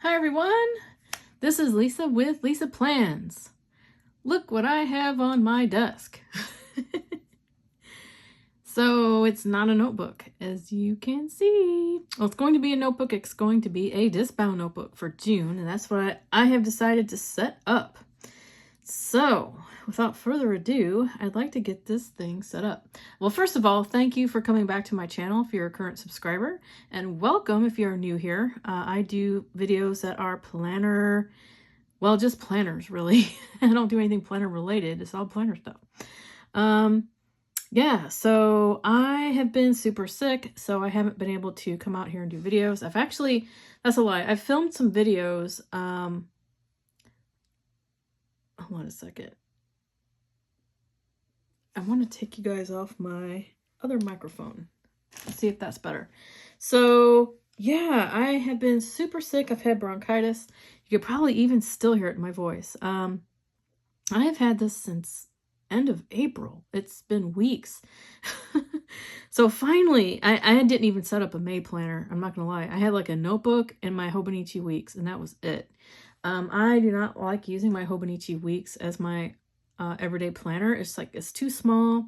Hi everyone, this is Lisa with Lisa Plans. Look what I have on my desk. So it's not a notebook, as you can see. Well, it's going to be a notebook. It's going to be a Discbound notebook for June, and that's what I have decided to set up. So without further ado, I'd like to get this thing set up. Well, first of all, thank you for coming back to my channel if you're a current subscriber, and welcome if you're new here. I do videos that are planner, well, just planners really. I don't do anything planner related. It's all planner stuff. Yeah, so I have been super sick, so I haven't been able to come out here and do videos. I've actually, that's a lie. I've filmed some videos. Hold on a second. I want to take you guys off my other microphone. Let's see if that's better. So yeah, I have been super sick. I've had bronchitis. You could probably even still hear it in my voice. I have had this since end of April. It's been weeks. So finally, I didn't even set up a May planner. I'm not gonna lie. I had like a notebook and my Hobonichi weeks, and that was it. I do not like using my Hobonichi weeks as my everyday planner. It's like, it's too small.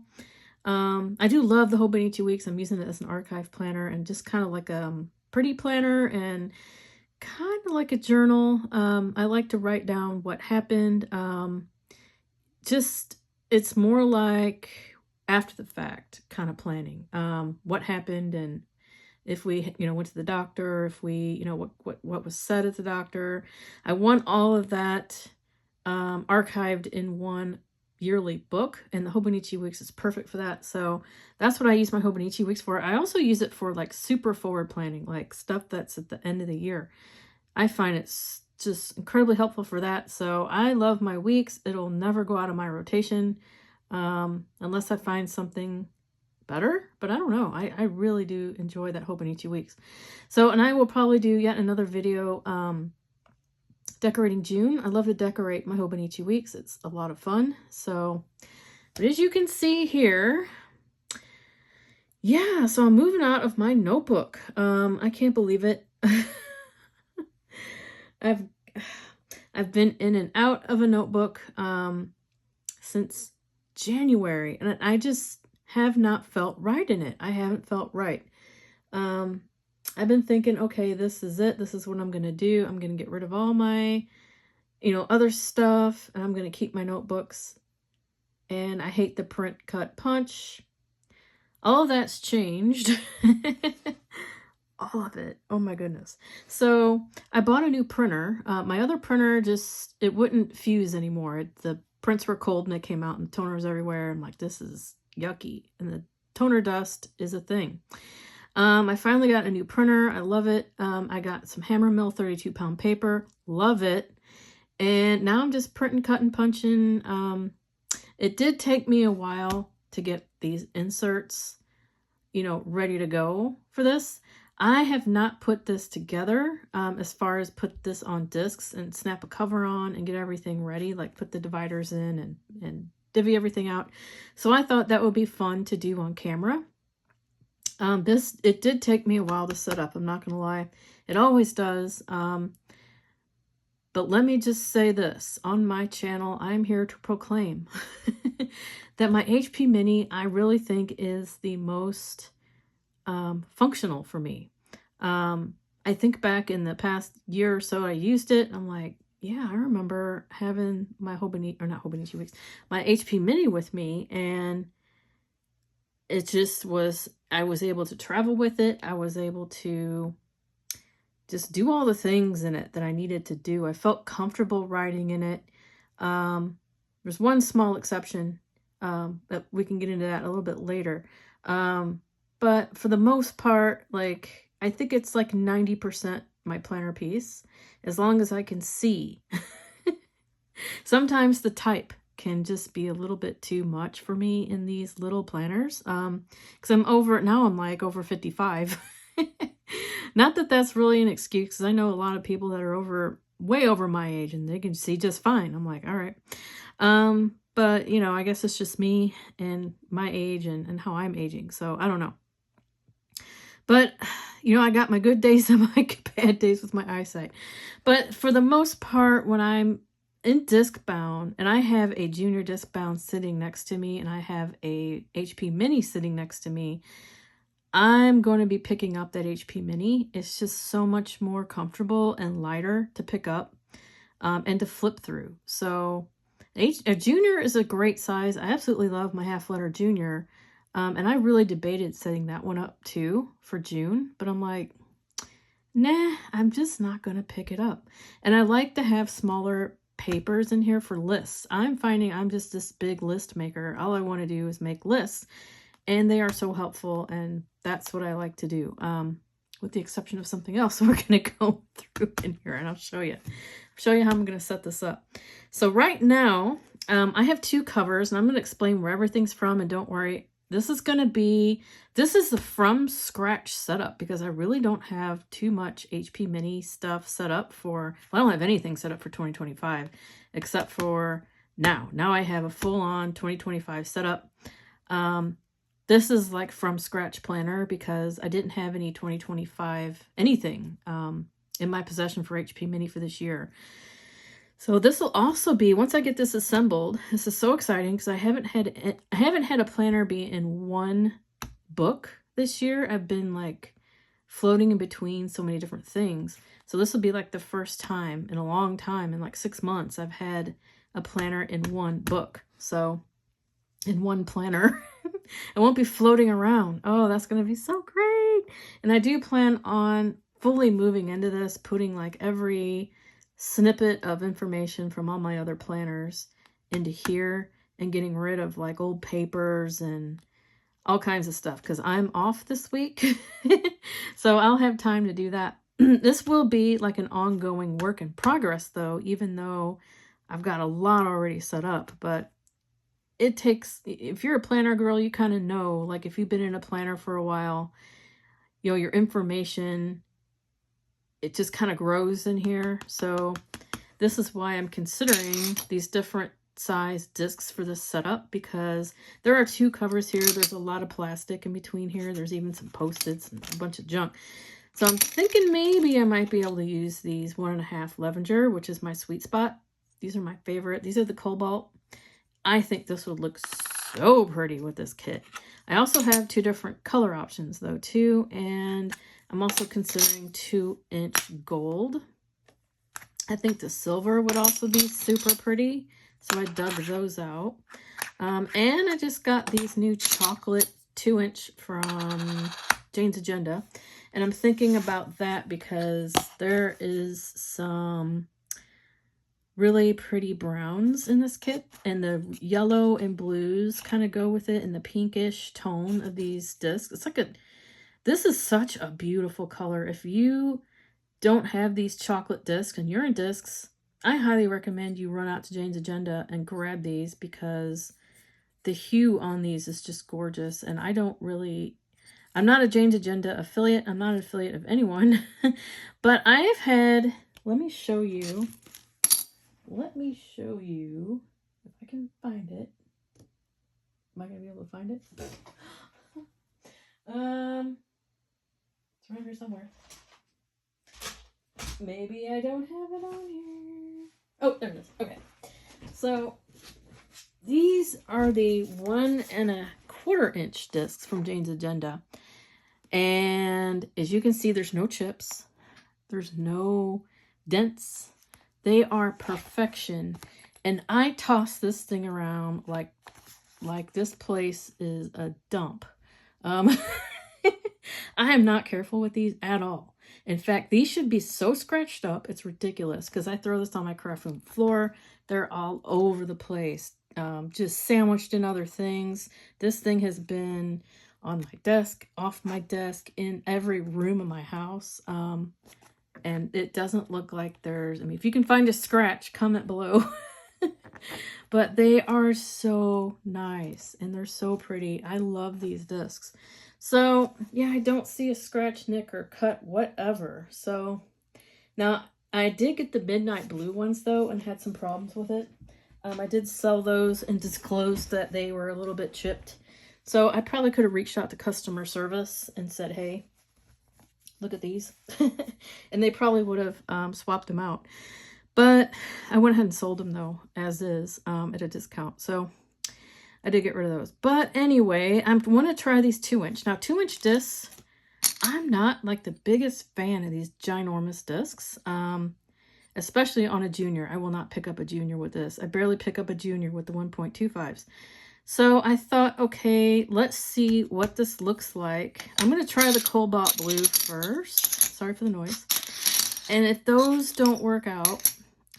I do love the Hobonichi weeks. I'm using it as an archive planner and just kind of like a pretty planner and kind of like a journal. I like to write down what happened. It's more like after the fact kind of planning, what happened, and if we, went to the doctor, if we, what was said at the doctor. I want all of that archived in one yearly book, and the Hobonichi weeks is perfect for that. So that's what I use my Hobonichi weeks for. I also use it for like super forward planning, like stuff that's at the end of the year. I find it's just incredibly helpful for that. So I love my weeks. It'll never go out of my rotation unless I find something better, but I don't know. I really do enjoy that Hobonichi weeks. So, and I will probably do yet another video decorating June. I love to decorate my Hobonichi weeks. It's a lot of fun. So, but as you can see here, yeah, so I'm moving out of my notebook. I can't believe it. I've been in and out of a notebook since January, and I just have not felt right in it. I haven't felt right. I've been thinking, okay, this is it. This is what I'm going to do. I'm going to get rid of all my, other stuff, and I'm going to keep my notebooks. And I hate the print, cut, punch. All of that's changed. All of it. Oh my goodness. So I bought a new printer. My other printer it wouldn't fuse anymore. The prints were cold and it came out and toner was everywhere. I'm like, this is yucky. And the toner dust is a thing. I finally got a new printer. I love it. I got some Hammermill 32-pound paper. Love it. And now I'm just printing, cutting, punching. It did take me a while to get these inserts, ready to go for this. I have not put this together as far as put this on discs and snap a cover on and get everything ready, like put the dividers in and divvy everything out. So I thought that would be fun to do on camera. It did take me a while to set up, I'm not gonna lie. It always does. But let me just say this, on my channel, I'm here to proclaim that my HP Mini, I really think, is the most functional for me. I think back in the past year or so, I used it. I'm like, yeah, I remember having my Hobonichi weeks, my HP Mini with me, and it just was, I was able to travel with it. I was able to just do all the things in it that I needed to do. I felt comfortable writing in it. There's one small exception, but we can get into that a little bit later. But for the most part, like, I think it's like 90% my planner piece, as long as I can see. Sometimes the type can just be a little bit too much for me in these little planners. Because I'm like over 55. Not that that's really an excuse, because I know a lot of people that are way over my age and they can see just fine. I'm like, all right. But I guess it's just me and my age and how I'm aging. So I don't know. But You know, I got my good days and my bad days with my eyesight. But for the most part, when I'm in Discbound, and I have a junior Discbound sitting next to me, and I have a HP Mini sitting next to me, I'm going to be picking up that HP Mini. It's just so much more comfortable and lighter to pick up and to flip through. So a junior is a great size. I absolutely love my half letter junior. And I really debated setting that one up too for June, but I'm like, nah, I'm just not going to pick it up. And I like to have smaller papers in here for lists. I'm finding I'm just this big list maker. All I want to do is make lists, and they are so helpful, and that's what I like to do. With the exception of something else we're going to go through in here, and I'll show you how I'm going to set this up. So right now, I have two covers, and I'm going to explain where everything's from, and don't worry, this is the from scratch setup, because I really don't have too much HP Mini stuff set up for, well, I don't have anything set up for 2025, except for now. Now I have a full-on 2025 setup. This is like from scratch planner because I didn't have any 2025 anything in my possession for HP Mini for this year. So this will also be, once I get this assembled, this is so exciting because I haven't had a planner be in one book this year. I've been like floating in between so many different things. So this will be like the first time in a long time, in like 6 months, I've had a planner in one book. So in one planner. It won't be floating around. Oh, that's going to be so great. And I do plan on fully moving into this, putting like every snippet of information from all my other planners into here and getting rid of like old papers and all kinds of stuff because I'm off this week. So I'll have time to do that. This will be like an ongoing work in progress though, even though I've got a lot already set up, but it takes, if you're a planner girl, you kind of know, like if you've been in a planner for a while, you know, your information, it just kind of grows in here. So this is why I'm considering these different size discs for this setup, because there are two covers here. There's a lot of plastic in between here. There's even some Post-its and a bunch of junk. So I'm thinking maybe I might be able to use these 1.5 Levenger, which is my sweet spot. These are my favorite. These are the Cobalt. I think this would look so pretty with this kit. I also have two different color options though too, and I'm also considering 2-inch gold. I think the silver would also be super pretty, so I dug those out. And I just got these new chocolate 2-inch from Jane's Agenda, and I'm thinking about that because there is some really pretty browns in this kit, and the yellow and blues kind of go with it, and the pinkish tone of these discs. It's like this is such a beautiful color. If you don't have these chocolate discs and you're in discs, I highly recommend you run out to Jane's Agenda and grab these because the hue on these is just gorgeous. And I'm not a Jane's Agenda affiliate. I'm not an affiliate of anyone, but I've had, let me show you if I can find it. Am I going to be able to find it? It's around here somewhere. Maybe I don't have it on here. Oh, there it is. Okay. So these are the 1.25 inch discs from Jane's Agenda. And as you can see, there's no chips. There's no dents. They are perfection. And I toss this thing around like this place is a dump. I am not careful with these at all. In fact, these should be so scratched up, it's ridiculous, because I throw this on my craft room floor. They're all over the place, just sandwiched in other things. This thing has been on my desk, off my desk, in every room of my house. And it doesn't look like there's, I mean, if you can find a scratch, comment below. But they are so nice and they're so pretty. I love these discs. So yeah, I don't see a scratch, nick, or cut, whatever. So now I did get the midnight blue ones though and had some problems with it. I did sell those and disclosed that they were a little bit chipped. So I probably could have reached out to customer service and said, hey, Look at these. And they probably would have swapped them out. But I went ahead and sold them though, as is, at a discount. So I did get rid of those. But anyway, I want to try these 2-inch. Now 2-inch discs, I'm not like the biggest fan of these ginormous discs. Especially on a junior. I will not pick up a junior with this. I barely pick up a junior with the 1.25s. So I thought, okay, let's see what this looks like. I'm going to try the Cobalt Blue first. Sorry for the noise. And if those don't work out,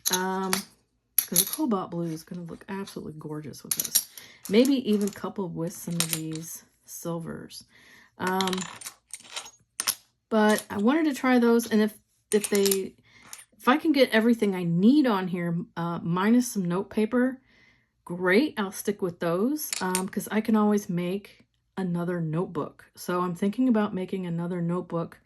because the Cobalt Blue is going to look absolutely gorgeous with this. Maybe even coupled with some of these silvers. But I wanted to try those, and if I can get everything I need on here, minus some note paper, great, I'll stick with those, because I can always make another notebook. So I'm thinking about making another notebook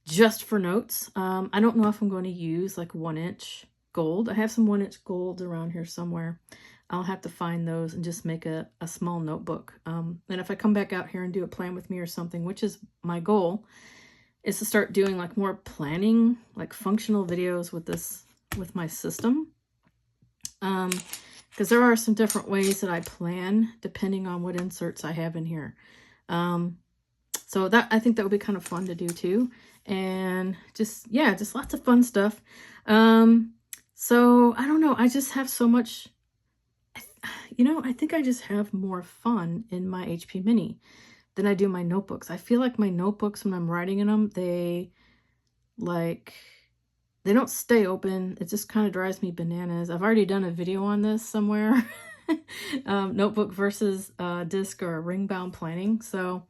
just for notes. I don't know if I'm going to use like 1-inch gold. I have some 1-inch gold around here somewhere. I'll have to find those and just make a small notebook. And if I come back out here and do a plan with me or something, which is my goal, is to start doing like more planning, like functional videos with my system. Because there are some different ways that I plan depending on what inserts I have in here. So that, I think that would be kind of fun to do too. And just, yeah, just lots of fun stuff. So I don't know, I just have so much, you know, I think I just have more fun in my HP Mini than I do my notebooks. I feel like my notebooks, when I'm writing in them, they don't stay open. It just kind of drives me bananas. I've already done a video on this somewhere. Notebook versus disc or ring bound planning. So,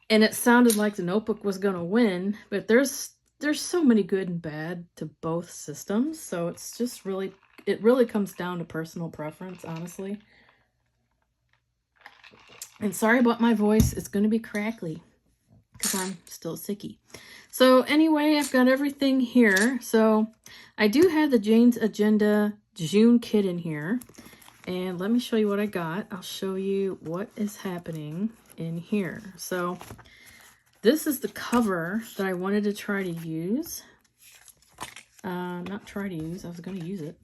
and it sounded like the notebook was going to win, but there's so many good and bad to both systems. So it's just really, it really comes down to personal preference, honestly. And sorry about my voice. It's going to be crackly because I'm still sicky. So anyway, I've got everything here. So I do have the Jane's Agenda June kit in here. And let me show you what I got. I'll show you what is happening in here. So this is the cover that I wanted to try to use. Not try to use, I was going to use it.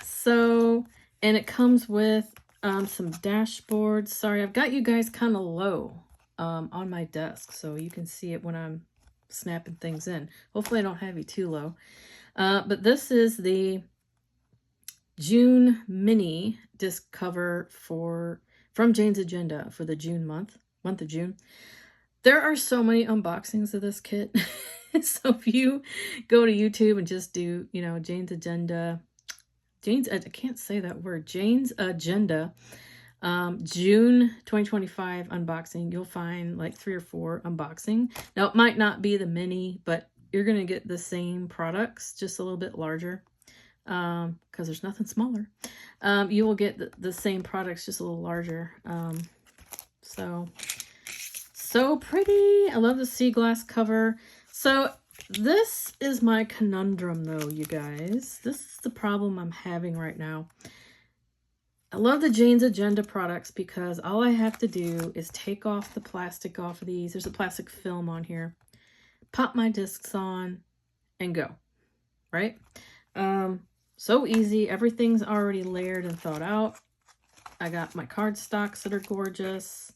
So, and it comes with some dashboards. Sorry, I've got you guys kind of low on my desk, so you can see it when I'm snapping things in. Hopefully I don't have you too low. But this is the June Mini disc cover from Jane's Agenda for the June month of June. There are so many unboxings of this kit. So if you go to YouTube and just do, you know, Jane's Agenda, I can't say that word, Jane's Agenda, June 2025 unboxing, you'll find like 3 or 4 unboxing. Now it might not be the mini, but you're going to get the same products, just a little bit larger, because there's nothing smaller. You will get the same products, just a little larger. So pretty. I love the sea glass cover. So this is my conundrum though, you guys. This is the problem I'm having right now. I love the Jane's Agenda products because all I have to do is take off the plastic off of these. There's a plastic film on here. Pop my discs on and go, right? So easy. Everything's already layered and thought out. I got my cardstocks that are gorgeous.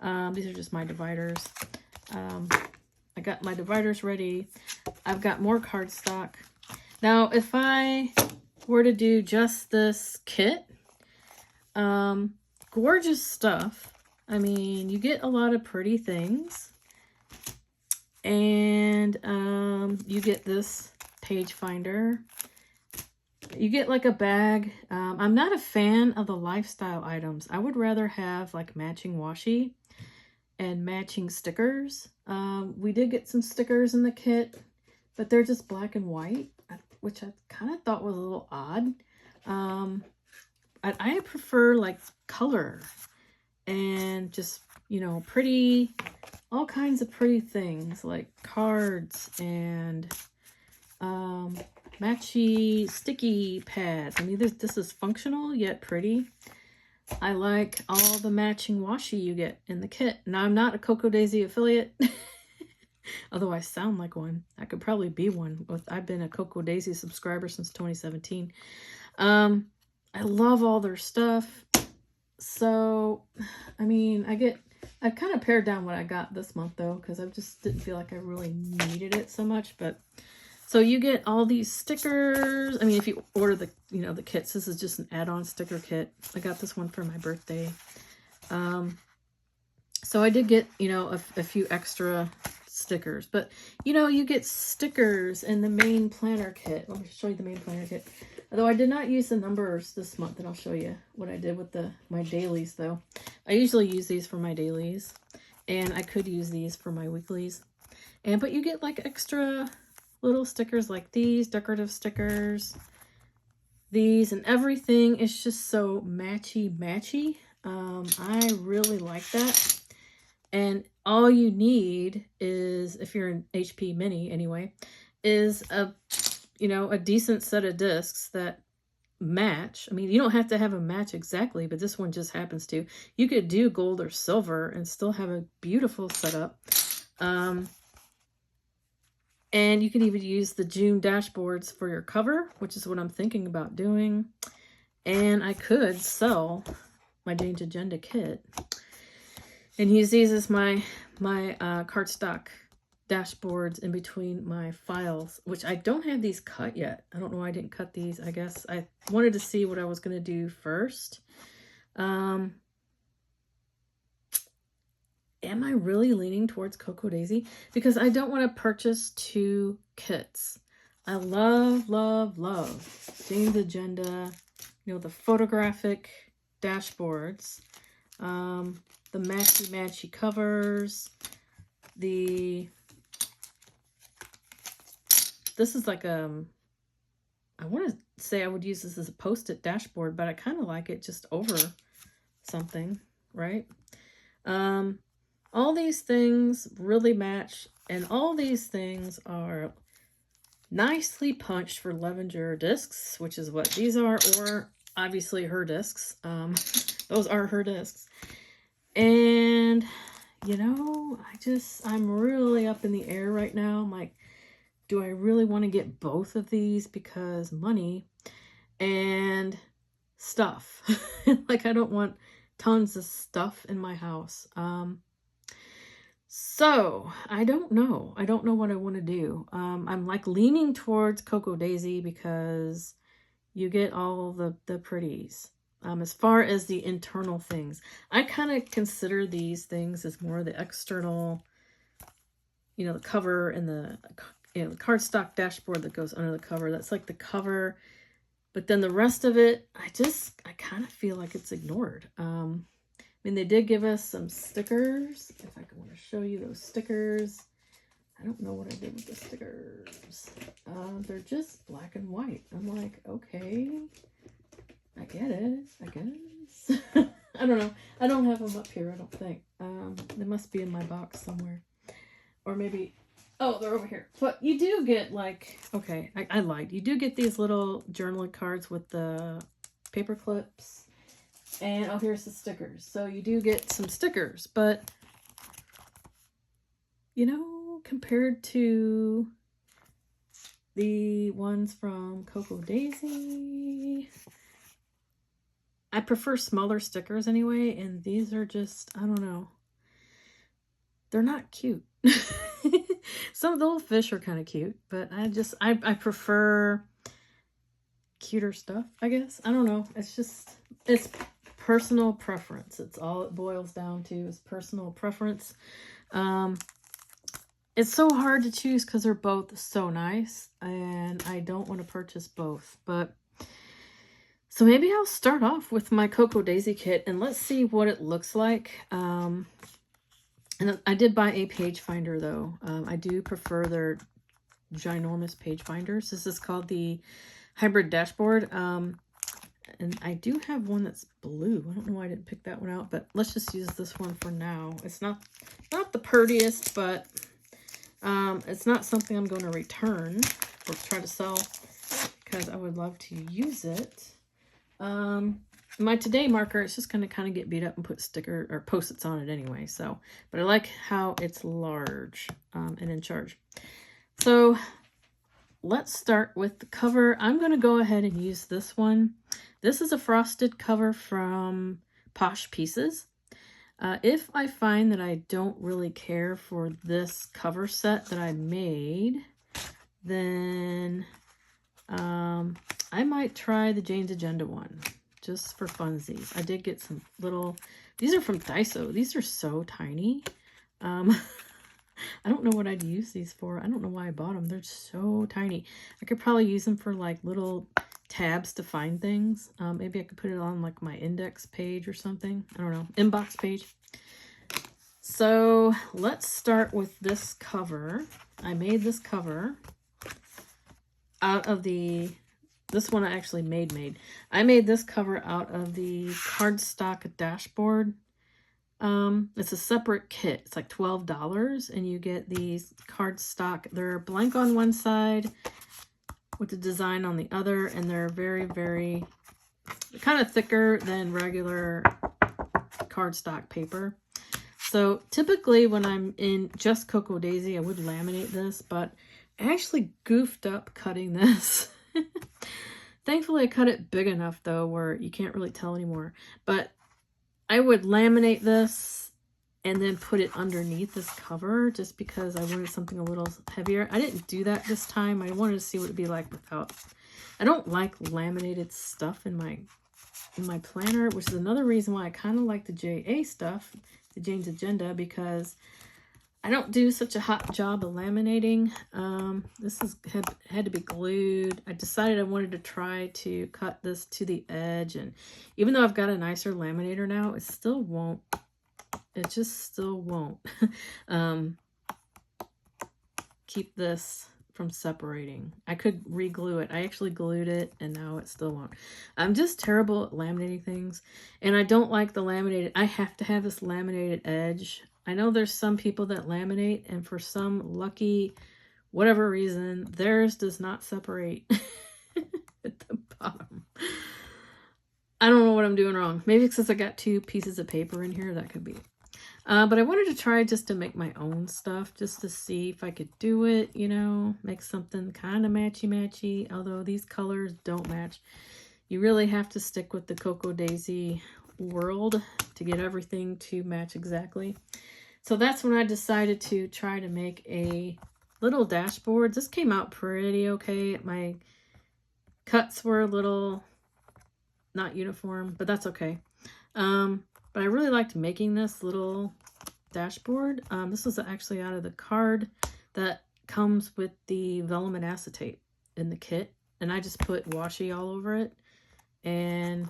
These are just my dividers. I got my dividers ready. I've got more cardstock. Now, if I were to do just this kit, gorgeous stuff. I mean, you get a lot of pretty things. And you get this page finder. You get like a bag. I'm not a fan of the lifestyle items. I would rather have like matching washi and matching stickers. We did get some stickers in the kit, but they're just black and white, which I kind of thought was a little odd. I prefer like color and just, you know, pretty, all kinds of pretty things like cards and matchy sticky pads. I mean, this is functional yet pretty. I like all the matching washi you get in the kit. Now, I'm not a Cocoa Daisy affiliate, Although I sound like one. I could probably be one. I've been a Cocoa Daisy subscriber since 2017. I love all their stuff. So, I mean, I've kind of pared down what I got this month though, because I just didn't feel like I really needed it so much. But so you get all these stickers. I mean, if you order the, you know, the kits, this is just an add-on sticker kit. I got this one for my birthday. So I did get, you know, a few extra stickers, but you know, you get stickers in the main planner kit. Let me show you the main planner kit. Although I did not use the numbers this month, and I'll show you what I did with my dailies though. I usually use these for my dailies, and I could use these for my weeklies. But you get like extra little stickers like these, decorative stickers, these, and everything is just so matchy. I really like that. And all you need is, if you're an HP Mini anyway, is a decent set of discs that match. I mean, you don't have to have a match exactly, but this one just happens to. You could do gold or silver and still have a beautiful setup. And you can even use the June dashboards for your cover, which is what I'm thinking about doing. And I could sell my Jane's Agenda kit and use these as my cardstock dashboards in between my files, which I don't have these cut yet. I don't know why I didn't cut these. I guess I wanted to see what I was going to do first. Am I really leaning towards Cocoa Daisy? Because I don't want to purchase 2 kits. I love Jane's Agenda, you know, the photographic dashboards, the matchy covers, this is like I want to say I would use this as a post-it dashboard, but I kind of like it just over something, right? All these things really match, and all these things are nicely punched for Levenger discs, which is what these are, or obviously her discs. Those are her discs. And, you know, I'm really up in the air right now. I'm like, do I really want to get both of these? Because money and stuff. Like, I don't want tons of stuff in my house. So I don't know. I don't know what I want to do. I'm like leaning towards Cocoa Daisy because you get all the pretties. As far as the internal things, I kind of consider these things as more the external, you know, the cover and the cardstock dashboard that goes under the cover. That's like the cover, but then the rest of it, I kind of feel like it's ignored. I mean, they did give us some stickers. If I want to show you those stickers, I don't know what I did with the stickers. They're just black and white. I'm like, okay, I get it, I guess. I don't know. I don't have them up here, I don't think. They must be in my box somewhere. Or maybe, oh, they're over here. But you do get like, okay, I lied. You do get these little journaling cards with the paper clips. And, oh, here's the stickers. So you do get some stickers. But, you know, compared to the ones from Cocoa Daisy, I prefer smaller stickers anyway, and these are just, I don't know. They're not cute. Some of the little fish are kind of cute, but I prefer cuter stuff, I guess. I don't know. It's personal preference. It's all it boils down to is personal preference. It's so hard to choose because they're both so nice, and I don't want to purchase both, but so maybe I'll start off with my Cocoa Daisy kit and let's see what it looks like. And I did buy a page finder though. I do prefer their ginormous page finders. This is called the Hybrid Dashboard. And I do have one that's blue. I don't know why I didn't pick that one out, but let's just use this one for now. It's not the prettiest, but it's not something I'm going to return or try to sell because I would love to use it. my Today marker, it's just going to kind of get beat up and put sticker or post-its on it anyway. So, but I like how it's large and in charge. So let's start with the cover. I'm going to go ahead and use this one. This is a frosted cover from Posh Pieces. If I find that I don't really care for this cover set that I made, then I might try the Jane's Agenda one, just for funsies. I did get some little, these are from Daiso. These are so tiny. I don't know what I'd use these for. I don't know why I bought them. They're so tiny. I could probably use them for like little tabs to find things. Maybe I could put it on like my index page or something. I don't know, inbox page. So let's start with this cover. I made this cover out of the, this one I actually made. I made this cover out of the cardstock Dasboard. It's a separate kit. It's like $12 and you get these cardstock. They're blank on one side with the design on the other, and they're very, very kind of thicker than regular cardstock paper. So typically when I'm in just Cocoa Daisy, I would laminate this, but I actually goofed up cutting this. Thankfully I cut it big enough though where you can't really tell anymore. But I would laminate this and then put it underneath this cover just because I wanted something a little heavier. I didn't do that this time. I wanted to see what it'd be like without. I don't like laminated stuff in my planner, which is another reason why I kind of like the JA stuff, the Jane's Agenda, because I don't do such a hot job of laminating. This had to be glued. I decided I wanted to try to cut this to the edge, and even though I've got a nicer laminator now, it still won't. It just still won't keep this from separating. I could re-glue it. I actually glued it and now it still won't. I'm just terrible at laminating things, and I don't like the laminated. I have to have this laminated edge. I know there's some people that laminate, and for some lucky whatever reason, theirs does not separate at the bottom. I don't know what I'm doing wrong. Maybe it's because I got two pieces of paper in here. That could be. But I wanted to try just to make my own stuff, just to see if I could do it, you know, make something kind of matchy-matchy, although these colors don't match. You really have to stick with the Cocoa Daisy world to get everything to match exactly. So that's when I decided to try to make a little dashboard. This came out pretty okay. My cuts were a little not uniform, but that's okay. But I really liked making this little dashboard. This was actually out of the card that comes with the vellum and acetate in the kit. And I just put washi all over it and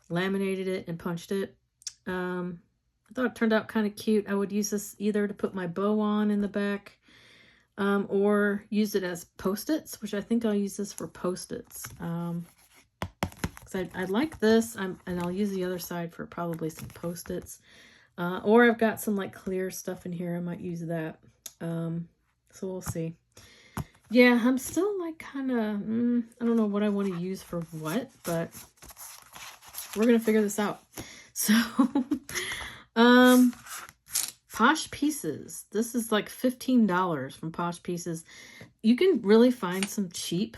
laminated it and punched it. I thought it turned out kind of cute. I would use this either to put my bow on in the back or use it as post-its, which I think I'll use this for post-its. I like this, and I'll use the other side for probably some post-its. Or I've got some like clear stuff in here. I might use that. So we'll see. Yeah, I'm still like kind of, I don't know what I want to use for what, but we're going to figure this out. So, Posh Pieces. This is like $15 from Posh Pieces. You can really find some cheap,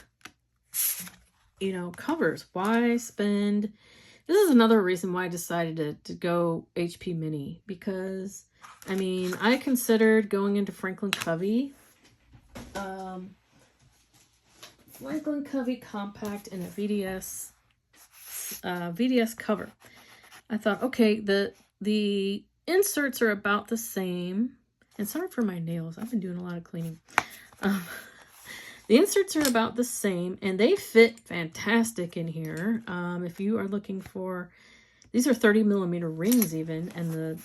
you know, covers. Why spend? This is another reason why I decided to go HP Mini, because I mean, I considered going into Franklin Covey Compact and a VDS cover. I thought, okay, the inserts are about the same, and sorry for my nails, I've been doing a lot of cleaning. The inserts are about the same, and they fit fantastic in here. If you are looking for, these are 30mm rings even, and the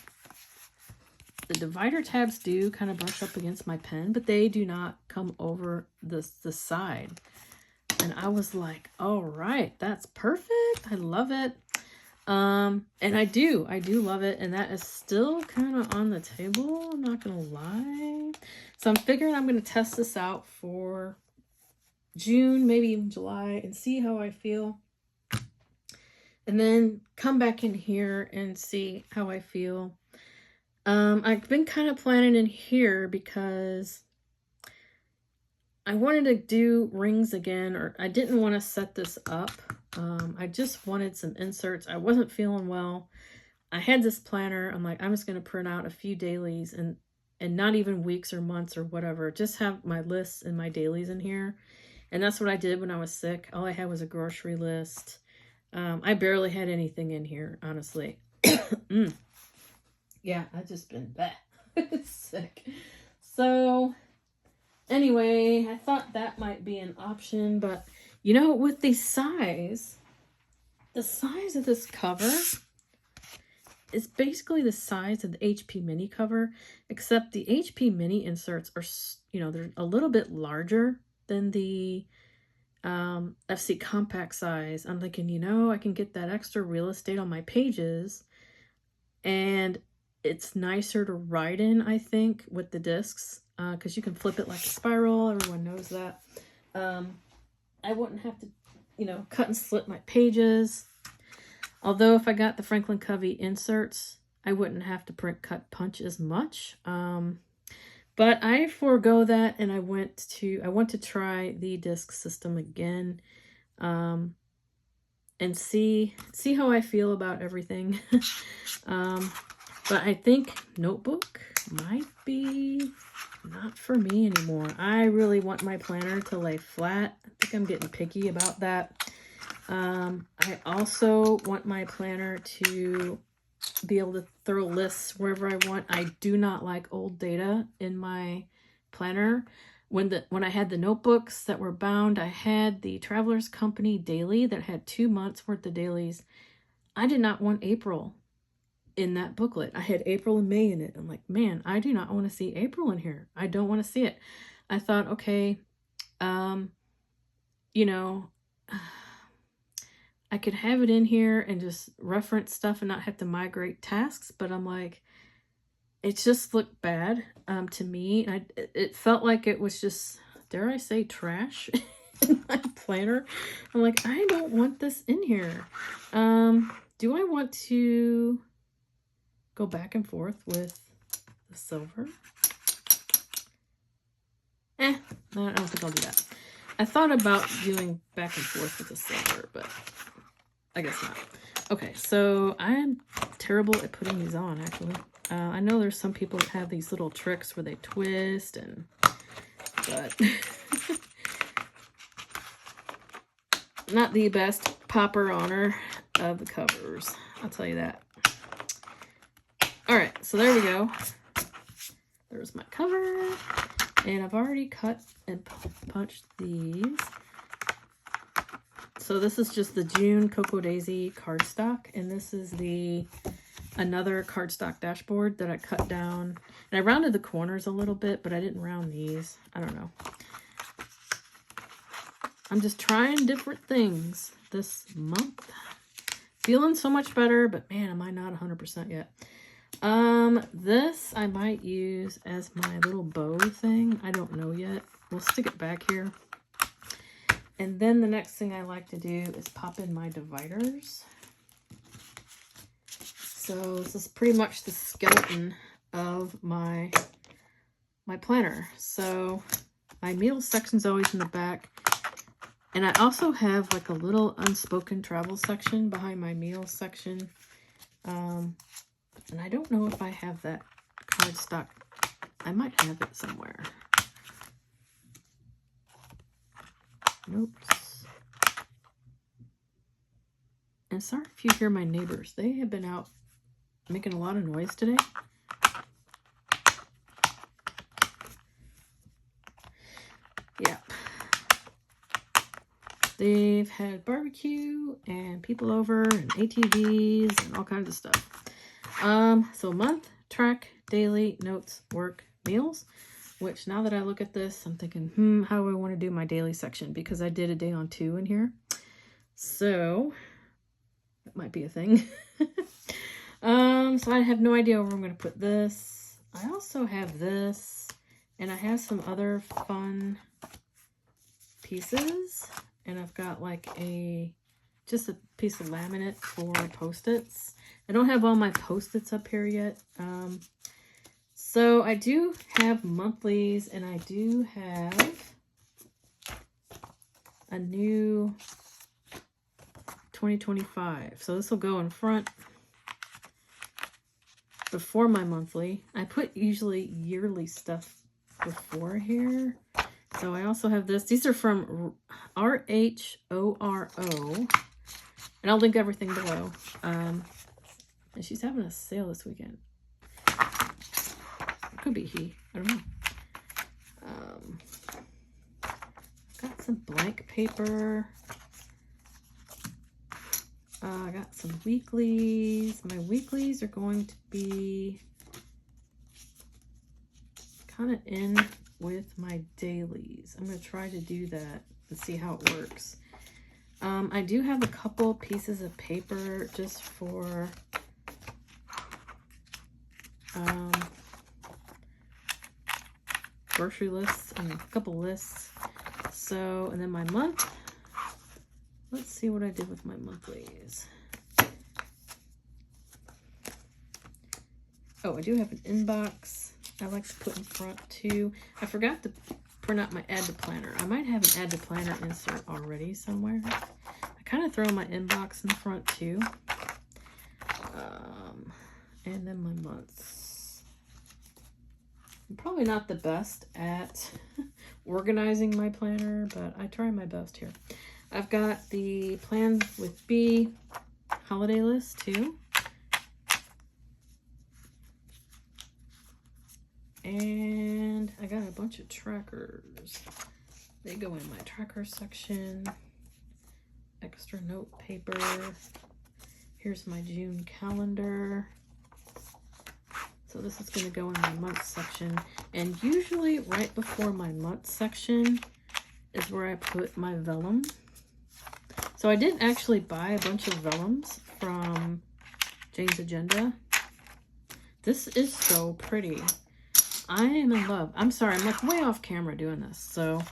divider tabs do kind of brush up against my pen, but they do not come over the side. And I was like, all right, that's perfect. I love it. And I do love it, and that is still kind of on the table, I'm not gonna lie. So I'm figuring I'm gonna test this out for June, maybe even July, and see how I feel. and then come back in here and see how I feel. I've been kind of planning in here because I wanted to do rings again, or I didn't want to set this up. I just wanted some inserts. I wasn't feeling well. I had this planner. I'm like, I'm just going to print out a few dailies and not even weeks or months or whatever. Just have my lists and my dailies in here. And that's what I did when I was sick. All I had was a grocery list. I barely had anything in here, honestly. Yeah, I've just been sick. So anyway, I thought that might be an option, but you know, with the size of this cover is basically the size of the HP Mini cover, except the HP Mini inserts are, you know, they're a little bit larger than the FC Compact size. I'm thinking, you know, I can get that extra real estate on my pages, and it's nicer to write in, I think, with the discs, because you can flip it like a spiral. Everyone knows that. I wouldn't have to, you know, cut and slit my pages. Although if I got the Franklin Covey inserts, I wouldn't have to print, cut, punch as much. But I forego that, and I want to try the disc system again, and see how I feel about everything. But I think notebook might be not for me anymore. I really want my planner to lay flat. I think I'm getting picky about that. I also want my planner to be able to throw lists wherever I want. I do not like old data in my planner. When I had the notebooks that were bound, I had the Traveler's Company daily that had 2 months worth of dailies. I did not want April in that booklet. I had April and May in it. I'm like, man, I do not want to see April in here. I don't want to see it. I thought, okay, you know, I could have it in here and just reference stuff and not have to migrate tasks, but I'm like, it just looked bad to me. It felt like it was just, dare I say, trash in my planner. I'm like, I don't want this in here. Do I want to go back and forth with the silver? I don't think I'll do that. I thought about doing back and forth with the silver, but I guess not. Okay, so I'm terrible at putting these on, actually. I know there's some people that have these little tricks where they twist, but not the best popper honor of the covers, I'll tell you that. All right, so there we go. There's my cover, and I've already cut and punched these. So this is just the June Cocoa Daisy cardstock, and this is another cardstock dashboard that I cut down. And I rounded the corners a little bit, but I didn't round these. I don't know. I'm just trying different things this month. Feeling so much better, but man, am I not 100% yet. This I might use as my little bow thing. I don't know yet. We'll stick it back here. And then the next thing I like to do is pop in my dividers. So this is pretty much the skeleton of my planner. So my meal section's always in the back. And I also have like a little unspoken travel section behind my meal section. And I don't know if I have that cardstock. I might have it somewhere. Nope. And sorry if you hear my neighbors. They have been out making a lot of noise today. Yep. They've had barbecue and people over and ATVs and all kinds of stuff. So month, track, daily, notes, work, meals. Which now that I look at this, I'm thinking, how do I want to do my daily section? Because I did a day on 2 in here. So that might be a thing. So I have no idea where I'm going to put this. I also have this, and I have some other fun pieces. And I've got like a just a piece of laminate for Post-its. I don't have all my Post-its up here yet. So I do have monthlies, and I do have a new 2025. So this will go in front before my monthly. I put usually yearly stuff before here. So I also have this. These are from Rhoro. And I'll link everything below. And she's having a sale this weekend. It could be he. I don't know. Got some blank paper. I got some weeklies. My weeklies are going to be kind of in with my dailies. I'm going to try to do that and see how it works. I do have a couple pieces of paper just for grocery lists and a couple lists. So, and then my month. Let's see what I did with my monthlies. Oh, I do have an inbox I like to put in front too. I forgot to print out my add to planner. I might have an add to planner insert already somewhere. I kind of throw my inbox in the front too. And then my months. I'm probably not the best at organizing my planner, but I try my best here. I've got the Plan with B holiday list too. And I got a bunch of trackers. They go in my tracker section. Extra note paper. Here's my June calendar. So this is going to go in my month section. And usually right before my month section is where I put my vellum. So I did actually buy a bunch of vellums from Jane's Agenda. This is so pretty. I am in love. I'm sorry, I'm like way off camera doing this. So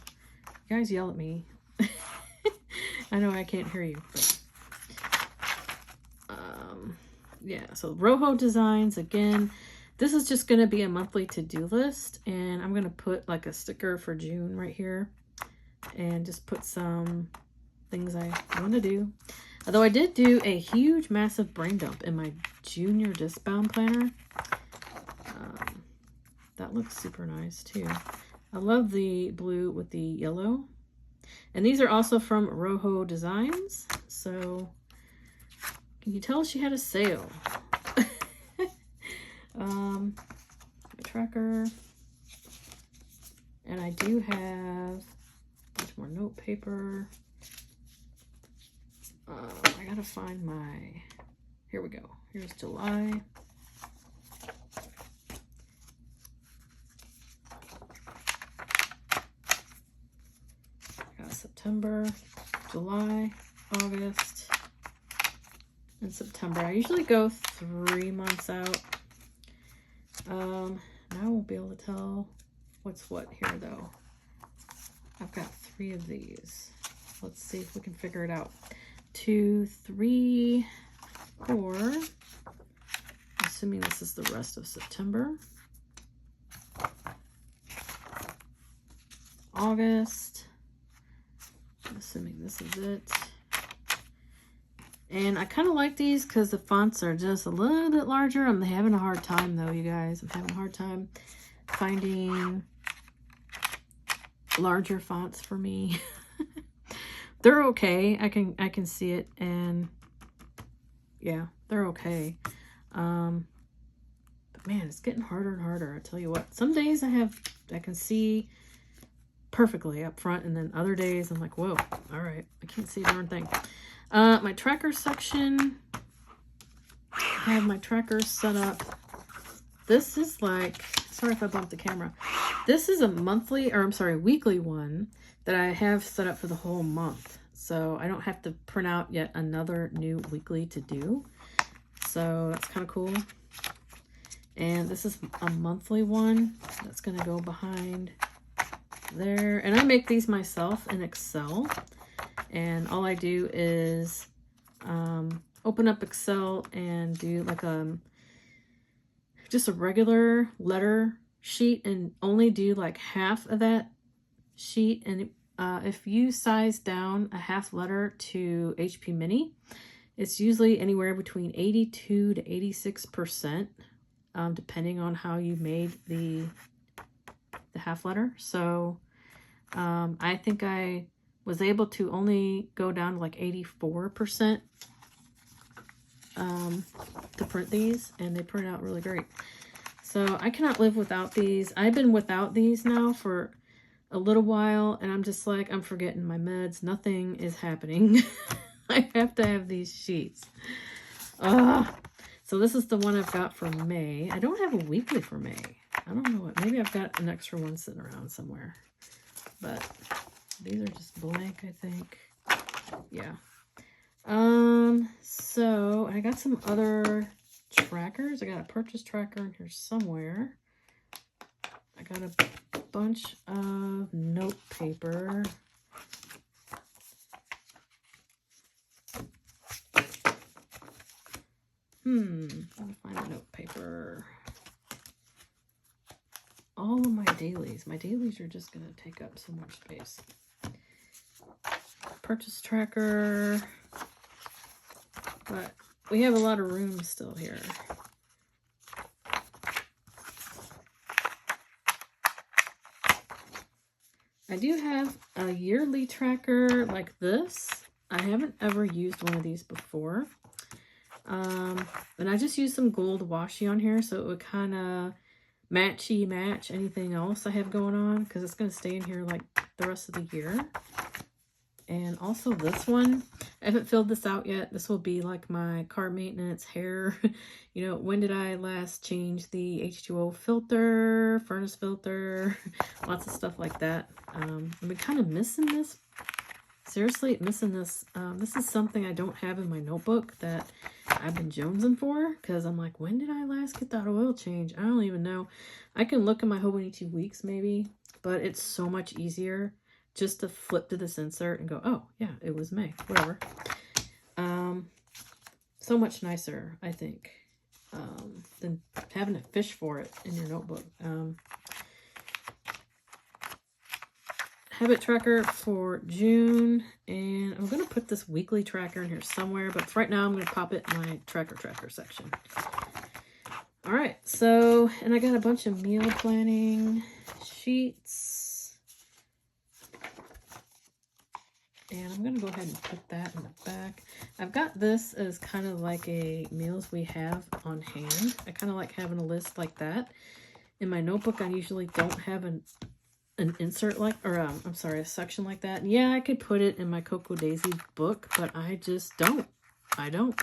you guys yell at me. I know I can't hear you. But, yeah, so Rhoho designs again. This is just going to be a monthly to-do list. And I'm going to put like a sticker for June right here. And just put some things I want to do. Although I did do a huge, massive brain dump in my junior Discbound planner. That looks super nice too. I love the blue with the yellow. And these are also from Rhoho Designs. So, can you tell she had a sale? My tracker. And I do have a bunch more note paper. I gotta find my, here we go. Here's July. I got September, July, August, and September. I usually go 3 months out. Now I won't be able to tell what's what here though. I've got 3 of these. Let's see if we can figure it out. 2, 3, 4. Assuming this is the rest of September. August. I'm assuming this is it. And I kind of like these because the fonts are just a little bit larger. I'm having a hard time though, you guys. I'm having a hard time finding larger fonts for me. They're okay. I can see it, and yeah, they're okay. But man, it's getting harder and harder. I tell you what. Some days I can see perfectly up front, and then other days I'm like, whoa, all right, I can't see a darn thing. My tracker section. I have my trackers set up. This is like, sorry if I bumped the camera. This is a monthly, or I'm sorry, weekly one that I have set up for the whole month. So I don't have to print out yet another new weekly to do. So that's kind of cool. And this is a monthly one that's going to go behind there. And I make these myself in Excel. And all I do is open up Excel and do like just a regular letter sheet and only do like half of that sheet. And if you size down a half letter to HP Mini, it's usually anywhere between 82 to 86%, depending on how you made the half letter. So I think I was able to only go down to like 84% to print these, and they print out really great. So I cannot live without these. I've been without these now for a little while, and I'm just like, I'm forgetting my meds. Nothing is happening. I have to have these sheets. So this is the one I've got for May. I don't have a weekly for May. I don't know what. Maybe I've got an extra one sitting around somewhere. But these are just blank, I think. Yeah. So I got some other trackers. I got a purchase tracker in here somewhere. I got a bunch of note paper. Let me find the note paper. All of my dailies. My dailies are just going to take up so much space. Purchase tracker. But we have a lot of room still here. I do have a yearly tracker like this. I haven't ever used one of these before. And I just used some gold washi on here so it would kind of match anything else I have going on, because it's going to stay in here like the rest of the year. And also this one, I haven't filled this out yet. This will be like my car maintenance, hair. You know, when did I last change the H2O filter, furnace filter, lots of stuff like that. I've been kind of missing this. Seriously, missing this. This is something I don't have in my notebook that I've been jonesing for, because I'm like, when did I last get that oil change? I don't even know. I can look in my Hobonichi Weeks maybe, but it's so much easier just to flip to this insert and go, oh yeah, it was May, whatever. So much nicer, I think, than having to fish for it in your notebook. Habit tracker for June, and I'm going to put this weekly tracker in here somewhere, but for right now I'm going to pop it in my tracker section. All right, so, and I got a bunch of meal planning sheets, and I'm going to go ahead and put that in the back. I've got this as kind of like a meals we have on hand. I kind of like having a list like that. In my notebook, I usually don't have an insert like, or I'm sorry, a section like that. And yeah, I could put it in my Cocoa Daisy book, but I just don't. I don't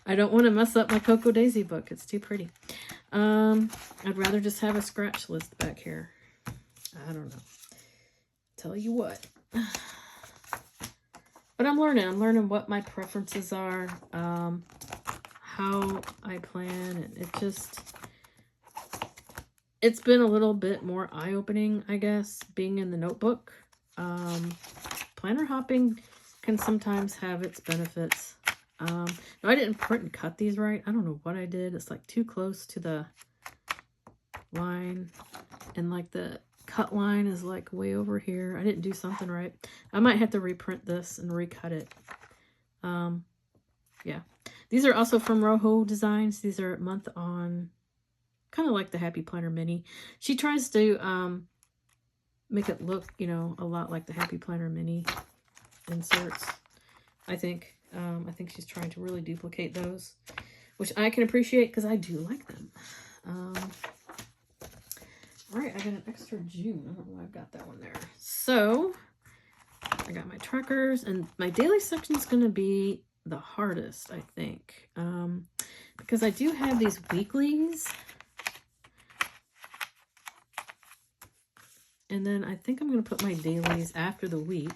want to mess up my Cocoa Daisy book. It's too pretty. I'd rather just have a scratch list back here. I don't know. Tell you what. But I'm learning what my preferences are, how I plan, and it's been a little bit more eye-opening, I guess, being in the notebook. Planner hopping can sometimes have its benefits. No, I didn't print and cut these right. I don't know what I did. It's like too close to the line, and like the cut line is like way over here. I didn't do something right. I might have to reprint this and recut it. Yeah. These are also from Rhoho Designs. These are month on, kind of like the Happy Planner Mini. She tries to make it look, you know, a lot like the Happy Planner Mini inserts, I think. I think she's trying to really duplicate those, which I can appreciate because I do like them. All right, I got an extra June. I don't know why I've got that one there. So I got my trackers, and my daily section is going to be the hardest, I think, because I do have these weeklies. And then I think I'm going to put my dailies after the week.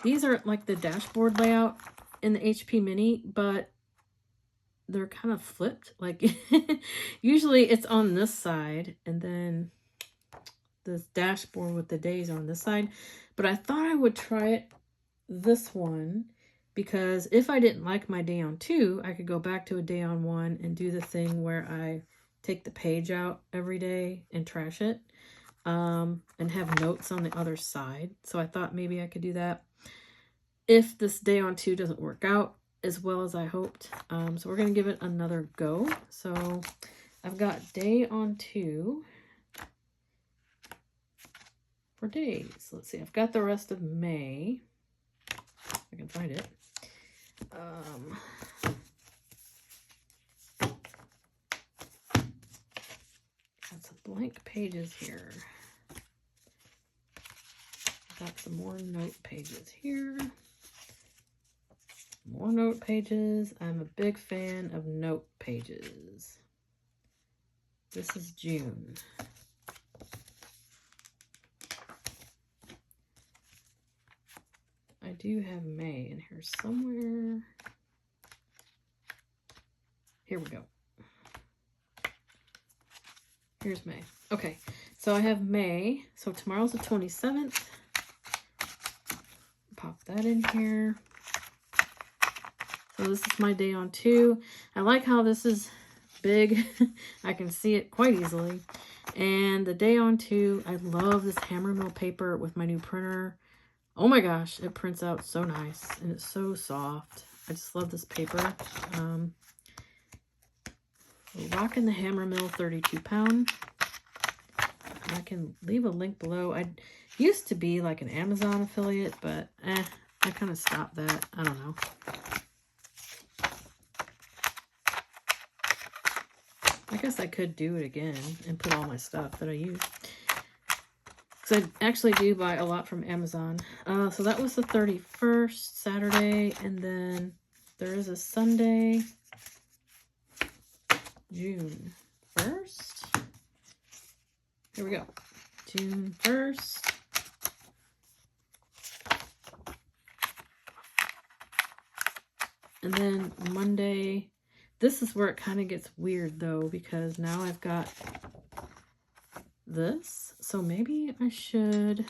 These are like the dashboard layout in the HP Mini, but they're kind of flipped. Like, usually it's on this side, and then this dashboard with the days on this side, but I thought I would try it this one, because if I didn't like my day on 2, I could go back to a day on 1 and do the thing where I take the page out every day and trash it, and have notes on the other side. So I thought maybe I could do that if this day on 2 doesn't work out as well as I hoped. So we're going to give it another go. So I've got day on 2 for days. Let's see, I've got the rest of May. If I can find it. Got some blank pages here. Got some more note pages here. More note pages. I'm a big fan of note pages. This is June. I do have May in here somewhere. Here we go. Here's May. Okay, so I have May. So tomorrow's the 27th. Pop that in here. So this is my day on 2. I like how this is big. I can see it quite easily. And the day on 2, I love this hammer mill paper with my new printer. Oh my gosh, it prints out so nice and it's so soft. I just love this paper. Rocking the hammer mill 32 pound. I can leave a link below. I used to be like an Amazon affiliate, but I kind of stopped that. I don't know. I guess I could do it again and put all my stuff that I use. Because I actually do buy a lot from Amazon. So that was the 31st, Saturday. And then there is a Sunday, June 1st. Here we go. June 1st. And then Monday. This is where it kind of gets weird though, because now I've got this. So maybe I should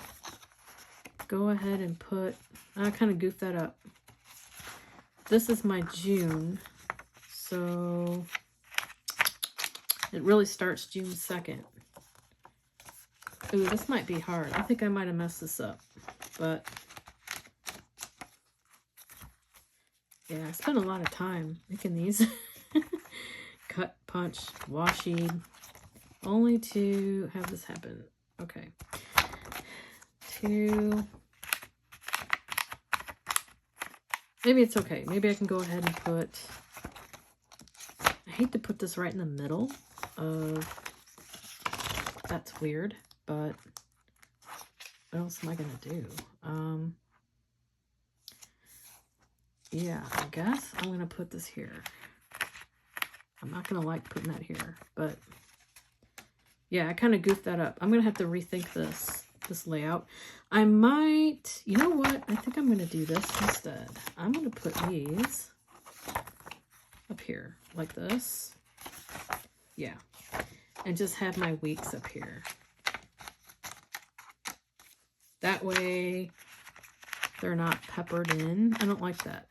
go ahead and put, I kind of goofed that up. This is my June. So it really starts June 2nd. Ooh, this might be hard. I think I might have messed this up, but yeah, I spent a lot of time making these. Cut, punch, washi, only to have this happen. Okay. 2. Maybe it's okay. Maybe I can go ahead and put, I hate to put this right in the middle of, that's weird, but what else am I going to do? Yeah, I guess I'm going to put this here. I'm not going to like putting that here, but yeah, I kind of goofed that up. I'm going to have to rethink this layout. I might, you know what? I think I'm going to do this instead. I'm going to put these up here like this. Yeah. And just have my weeks up here. That way they're not peppered in. I don't like that.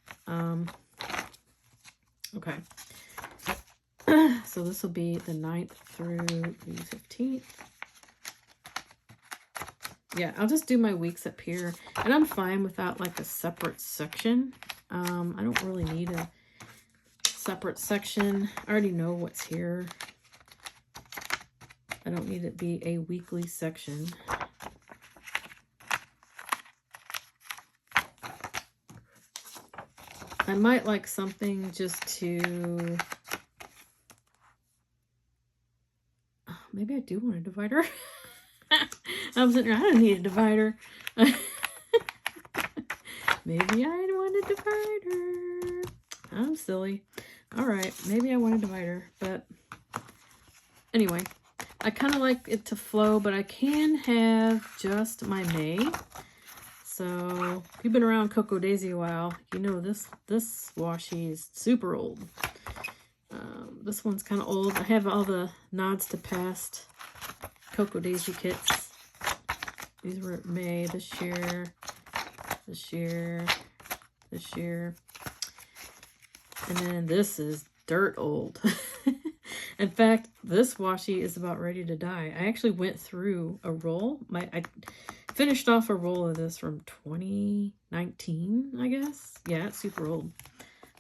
Okay. So this will be the 9th through the 15th. Yeah, I'll just do my weeks up here. And I'm fine without like a separate section. I don't really need a separate section. I already know what's here. I don't need it to be a weekly section. I might like something just to... Maybe I do want a divider. I'm sitting here, I don't need a divider. Maybe I want a divider. I'm silly. Alright, maybe I want a divider. But anyway, I kind of like it to flow, but I can have just my May. So if you've been around Cocoa Daisy a while, you know this washi is super old. This one's kind of old. I have all the nods to past Cocoa Daisy kits. These were May this year, this year, this year. And then this is dirt old. In fact, this washi is about ready to die. I actually went through a roll. I finished off a roll of this from 2019, I guess. Yeah, it's super old.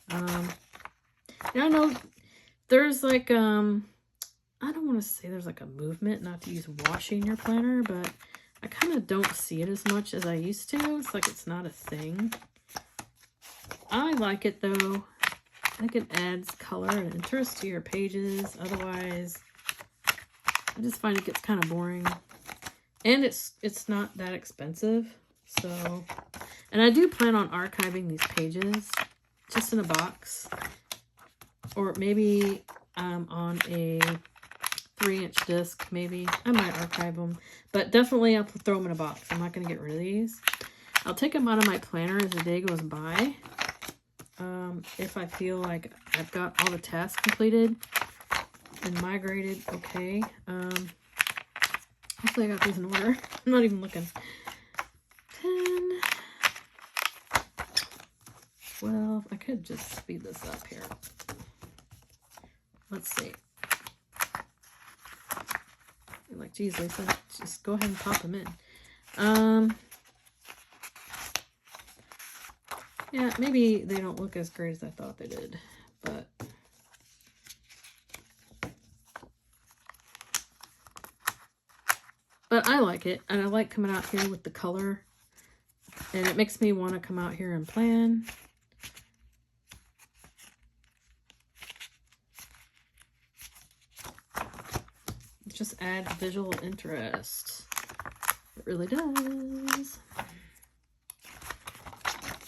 And I know there's like, I don't want to say there's like a movement not to use washi in your planner, but I kind of don't see it as much as I used to. It's like it's not a thing. I like it though. I think it adds color and interest to your pages. Otherwise, I just find it gets kind of boring. And it's not that expensive. So, and I do plan on archiving these pages just in a box. Or maybe on a 3-inch disc, maybe. I might archive them. But definitely I'll throw them in a box. I'm not going to get rid of these. I'll take them out of my planner as the day goes by. If I feel like I've got all the tasks completed and migrated, okay. Hopefully I got these in order. I'm not even looking. 10, 12. I could just speed this up here. Let's see. You're like, geez, Lisa, just go ahead and pop them in. Yeah, maybe they don't look as great as I thought they did, but I like it, and I like coming out here with the color, and it makes me want to come out here and plan. It just adds visual interest. It really does.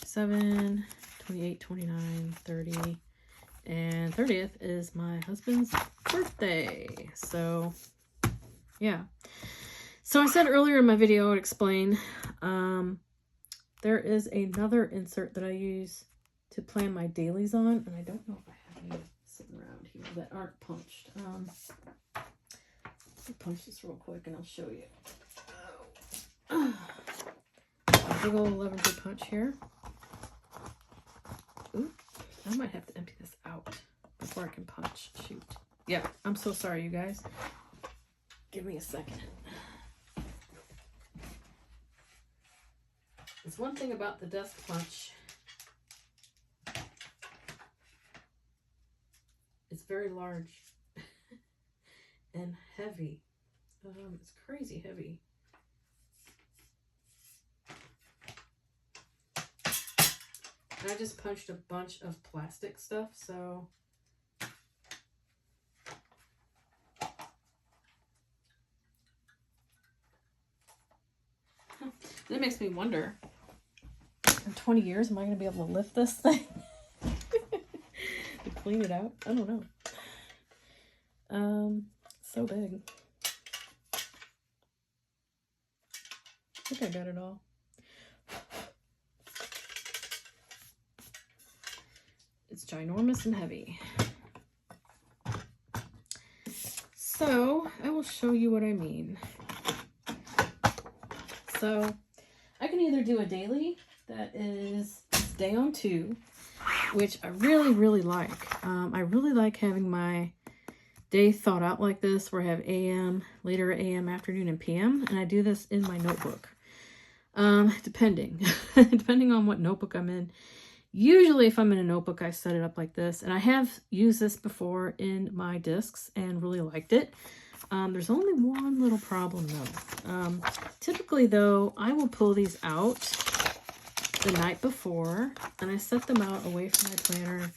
7, 28, 29, 30, and 30th is my husband's birthday. So, yeah. So I said earlier in my video, I would explain, there is another insert that I use to plan my dailies on, and I don't know if I have any sitting around here that aren't punched. I'll punch this real quick and I'll show you. Oh. Big old Levenger punch here. Ooh, I might have to empty this out before I can punch. Shoot. Yeah, I'm so sorry, you guys. Give me a second. It's one thing about the desk punch. It's very large and heavy. It's crazy heavy. And I just punched a bunch of plastic stuff, so that makes me wonder, in 20 years, am I going to be able to lift this thing to clean it out? I don't know. So big. I think I got it all. It's ginormous and heavy. So I will show you what I mean. So I can either do a daily that is day on 2, which I really, really like. I really like having my day thought out like this, where I have AM, later AM, afternoon, and PM, and I do this in my notebook. Depending on what notebook I'm in. Usually if I'm in a notebook, I set it up like this, and I have used this before in my discs and really liked it. There's only one little problem though. Typically though, I will pull these out the night before, and I set them out away from my planner,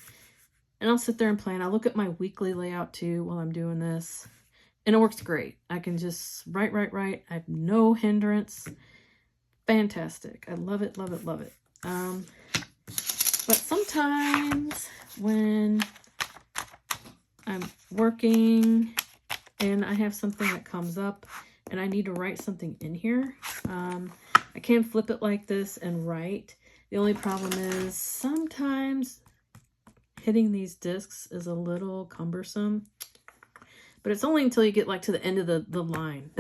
and I'll sit there and plan. I'll look at my weekly layout too while I'm doing this, and it works great. I can just write. I have no hindrance. Fantastic. I love it, love it, love it. But sometimes when I'm working and I have something that comes up and I need to write something in here, I can flip it like this and write. The only problem is sometimes hitting these discs is a little cumbersome, but it's only until you get like to the end of the line.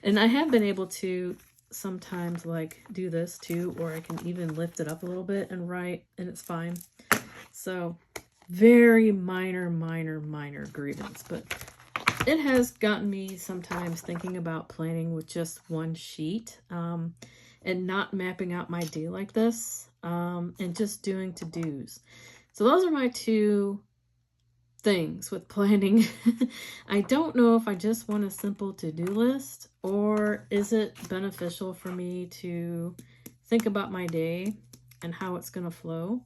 And I have been able to sometimes like do this too, or I can even lift it up a little bit and write, and it's fine. So very minor grievance, but it has gotten me sometimes thinking about planning with just one sheet, and not mapping out my day like this, and just doing to-dos. So those are my two things with planning. I don't know if I just want a simple to-do list, or is it beneficial for me to think about my day and how it's going to flow.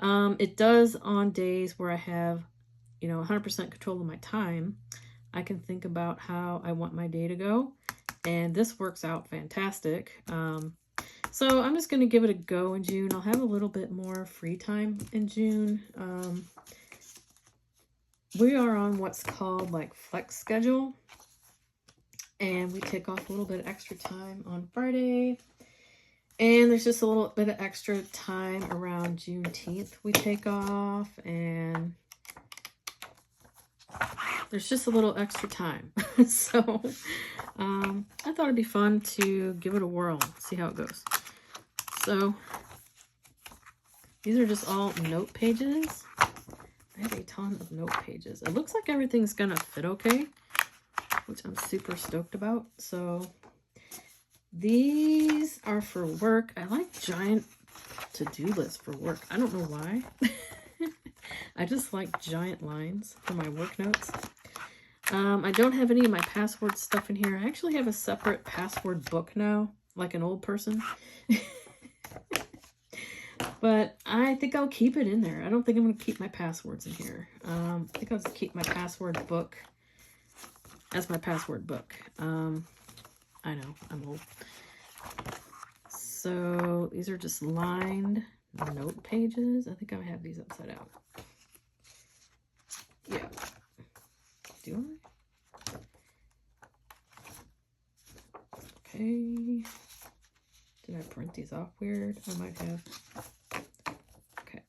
It does on days where I have, 100% control of my time. I can think about how I want my day to go, and this works out fantastic. So I'm just going to give it a go in June. I'll have a little bit more free time in June. We are on what's called like flex schedule, and we take off a little bit of extra time on Friday, and there's just a little bit of extra time around Juneteenth we take off, and there's just a little extra time. So I thought it'd be fun to give it a whirl, see how it goes. So these are just all note pages. I have a ton of note pages. It looks like everything's gonna fit okay, which I'm super stoked about. So these are for work. I like giant to-do lists for work. I don't know why. I just like giant lines for my work notes. I don't have any of my password stuff in here. I actually have a separate password book now, like an old person. But I think I'll keep it in there. I don't think I'm going to keep my passwords in here. I think I'll just keep my password book as my password book. I know, I'm old. So these are just lined note pages. I think I have these upside out. Yeah. Do I? Okay. Did I print these off weird? I might have. Okay.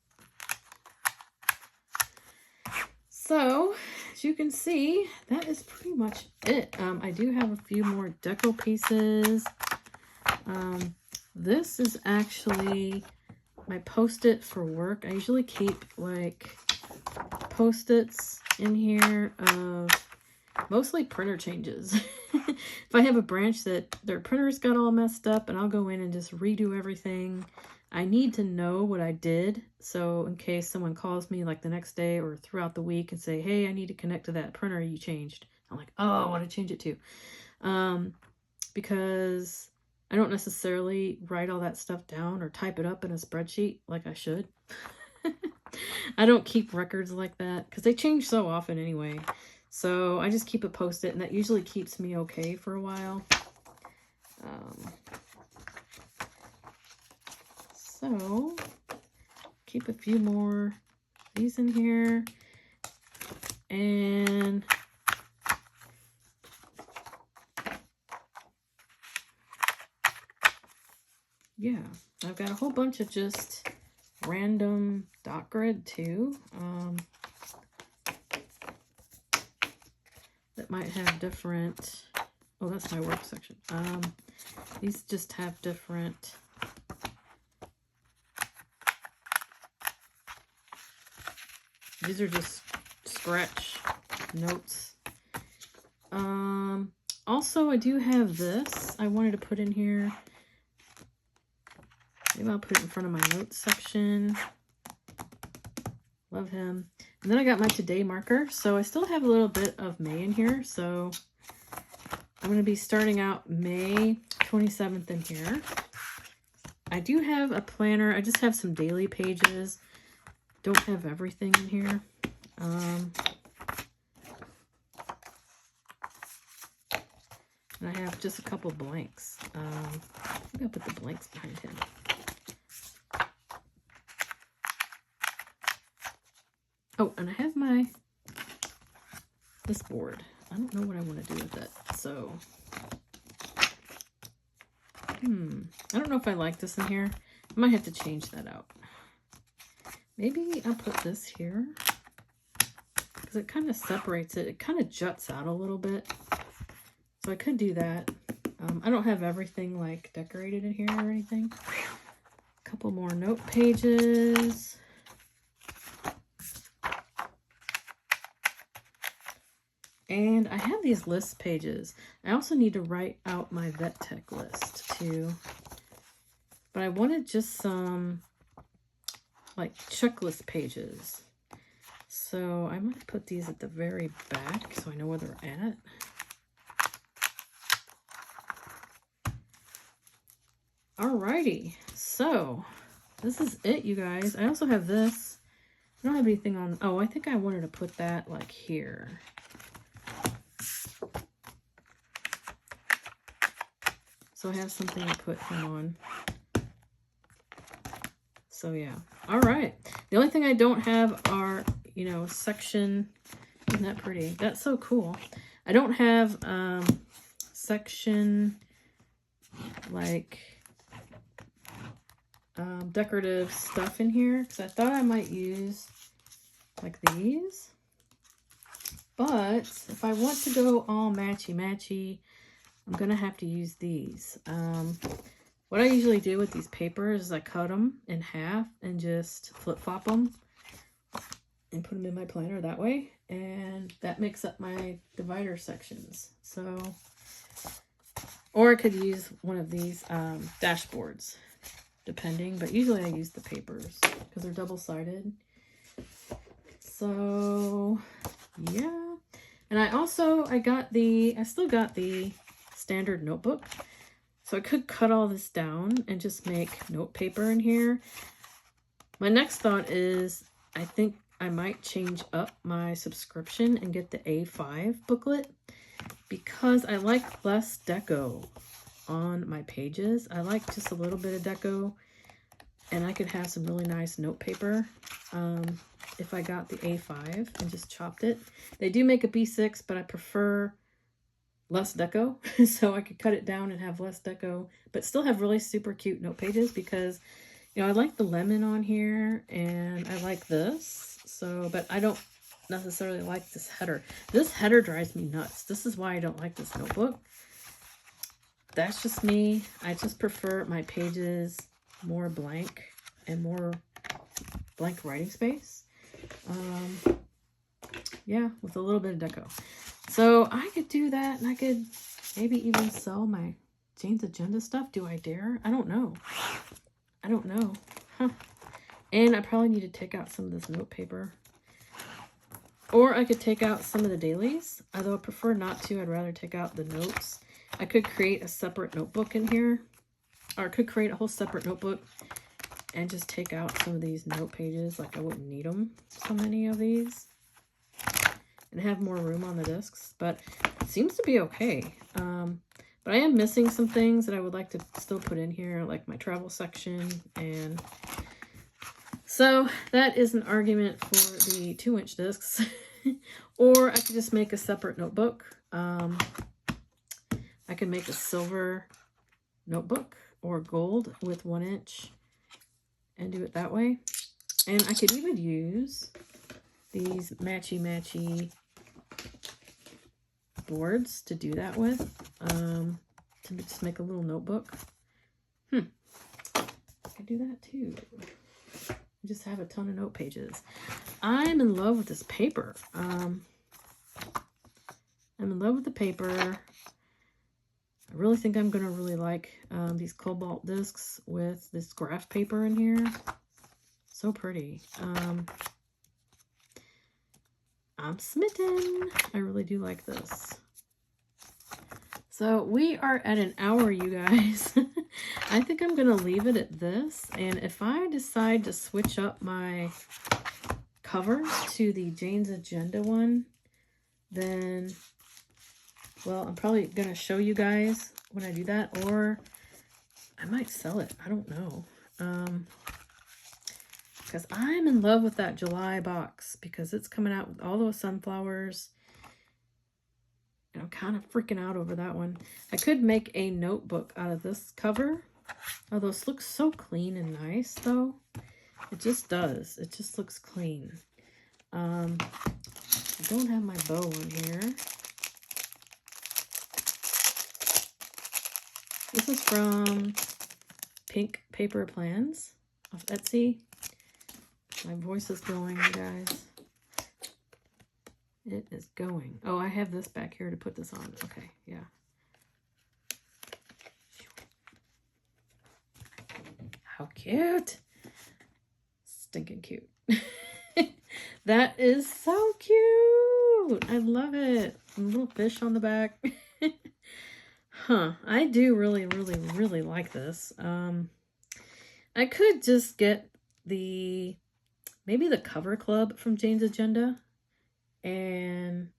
So, as you can see, that is pretty much it. I do have a few more deco pieces. This is actually my Post-it for work. I usually keep like Post-its in here of mostly printer changes. If I have a branch that their printer's got all messed up and I'll go in and just redo everything, I need to know what I did. So in case someone calls me like the next day or throughout the week and say, hey, I need to connect to that printer you changed. I'm like, oh, I want to change it to. Because I don't necessarily write all that stuff down or type it up in a spreadsheet like I should. I don't keep records like that because they change so often anyway. So I just keep a Post-it, and that usually keeps me okay for a while. So keep a few more of these in here. And yeah, I've got a whole bunch of just random dot grid too. That might have different, oh, that's my work section. These just have different, these are just scratch notes. Also, I do have this I wanted to put in here. Maybe I'll put it in front of my notes section. Love him. And then I got my today marker. So I still have a little bit of May in here. So I'm going to be starting out May 27th in here. I do have a planner. I just have some daily pages. Don't have everything in here. And I have just a couple blanks. Maybe I'll put the blanks behind him. Oh, and I have this board. I don't know what I want to do with it. So, I don't know if I like this in here. I might have to change that out. Maybe I'll put this here because it kind of separates it. It kind of juts out a little bit. So I could do that. I don't have everything like decorated in here or anything. A couple more note pages. And I have these list pages. I also need to write out my vet tech list too. But I wanted just some like checklist pages. So I might put these at the very back so I know where they're at. Alrighty, so this is it, you guys. I also have this. I don't have anything on. Oh, I think I wanted to put that like here. So I have something to put him on. So yeah. All right. The only thing I don't have are, you know, section. Isn't that pretty? That's so cool. I don't have section like decorative stuff in here because I thought I might use like these. But if I want to go all matchy-matchy, I'm going to have to use these. What I usually do with these papers is I cut them in half and just flip-flop them and put them in my planner that way. And that makes up my divider sections. So, or I could use one of these dashboards, depending. But usually I use the papers because they're double-sided. So, yeah. And I still got the standard notebook. So I could cut all this down and just make note paper in here. My next thought is I think I might change up my subscription and get the A5 booklet because I like less deco on my pages. I like just a little bit of deco and I could have some really nice note paper if I got the A5 and just chopped it. They do make a B6, but I prefer less deco, so I could cut it down and have less deco, but still have really super cute note pages because, you know, I like the lemon on here and I like this. So, but I don't necessarily like this header. This header drives me nuts. This is why I don't like this notebook. That's just me. I just prefer my pages more blank and more blank writing space. Yeah, with a little bit of deco. So I could do that and I could maybe even sell my Jane's Agenda stuff. Do I dare? I don't know. I don't know. Huh. And I probably need to take out some of this note paper. Or I could take out some of the dailies. Although I prefer not to. I'd rather take out the notes. I could create a separate notebook in here. Or I could create a whole separate notebook and just take out some of these note pages. Like I wouldn't need them. So many of these. And have more room on the discs, but it seems to be okay. But I am missing some things that I would like to still put in here, like my travel section. And so that is an argument for the 2-inch discs. Or I could just make a separate notebook. I could make a silver notebook or gold with 1-inch and do it that way. And I could even use these matchy-matchy boards to do that with, to just make a little notebook. I could do that too. Just have a ton of note pages. I'm in love with this paper. I'm in love with the paper. I really think I'm gonna really like these Cobalt discs with this graph paper in here. So pretty. I'm smitten. I really do like this. So we are at an hour, you guys. I think I'm going to leave it at this. And if I decide to switch up my cover to the Jane's Agenda one, then, well, I'm probably going to show you guys when I do that. Or I might sell it. I don't know. Because I'm in love with that July box because it's coming out with all those sunflowers. And I'm kind of freaking out over that one. I could make a notebook out of this cover. Oh, those look so clean and nice, though. It just does. It just looks clean. I don't have my bow on here. This is from Pink Paper Plans off Etsy. My voice is going, you guys. It is going. Oh, I have this back here to put this on. Okay, yeah. How cute. Stinking cute. That is so cute. I love it. A little fish on the back. Huh. I do really, really, really like this. I could just get maybe the cover club from Jane's Agenda. And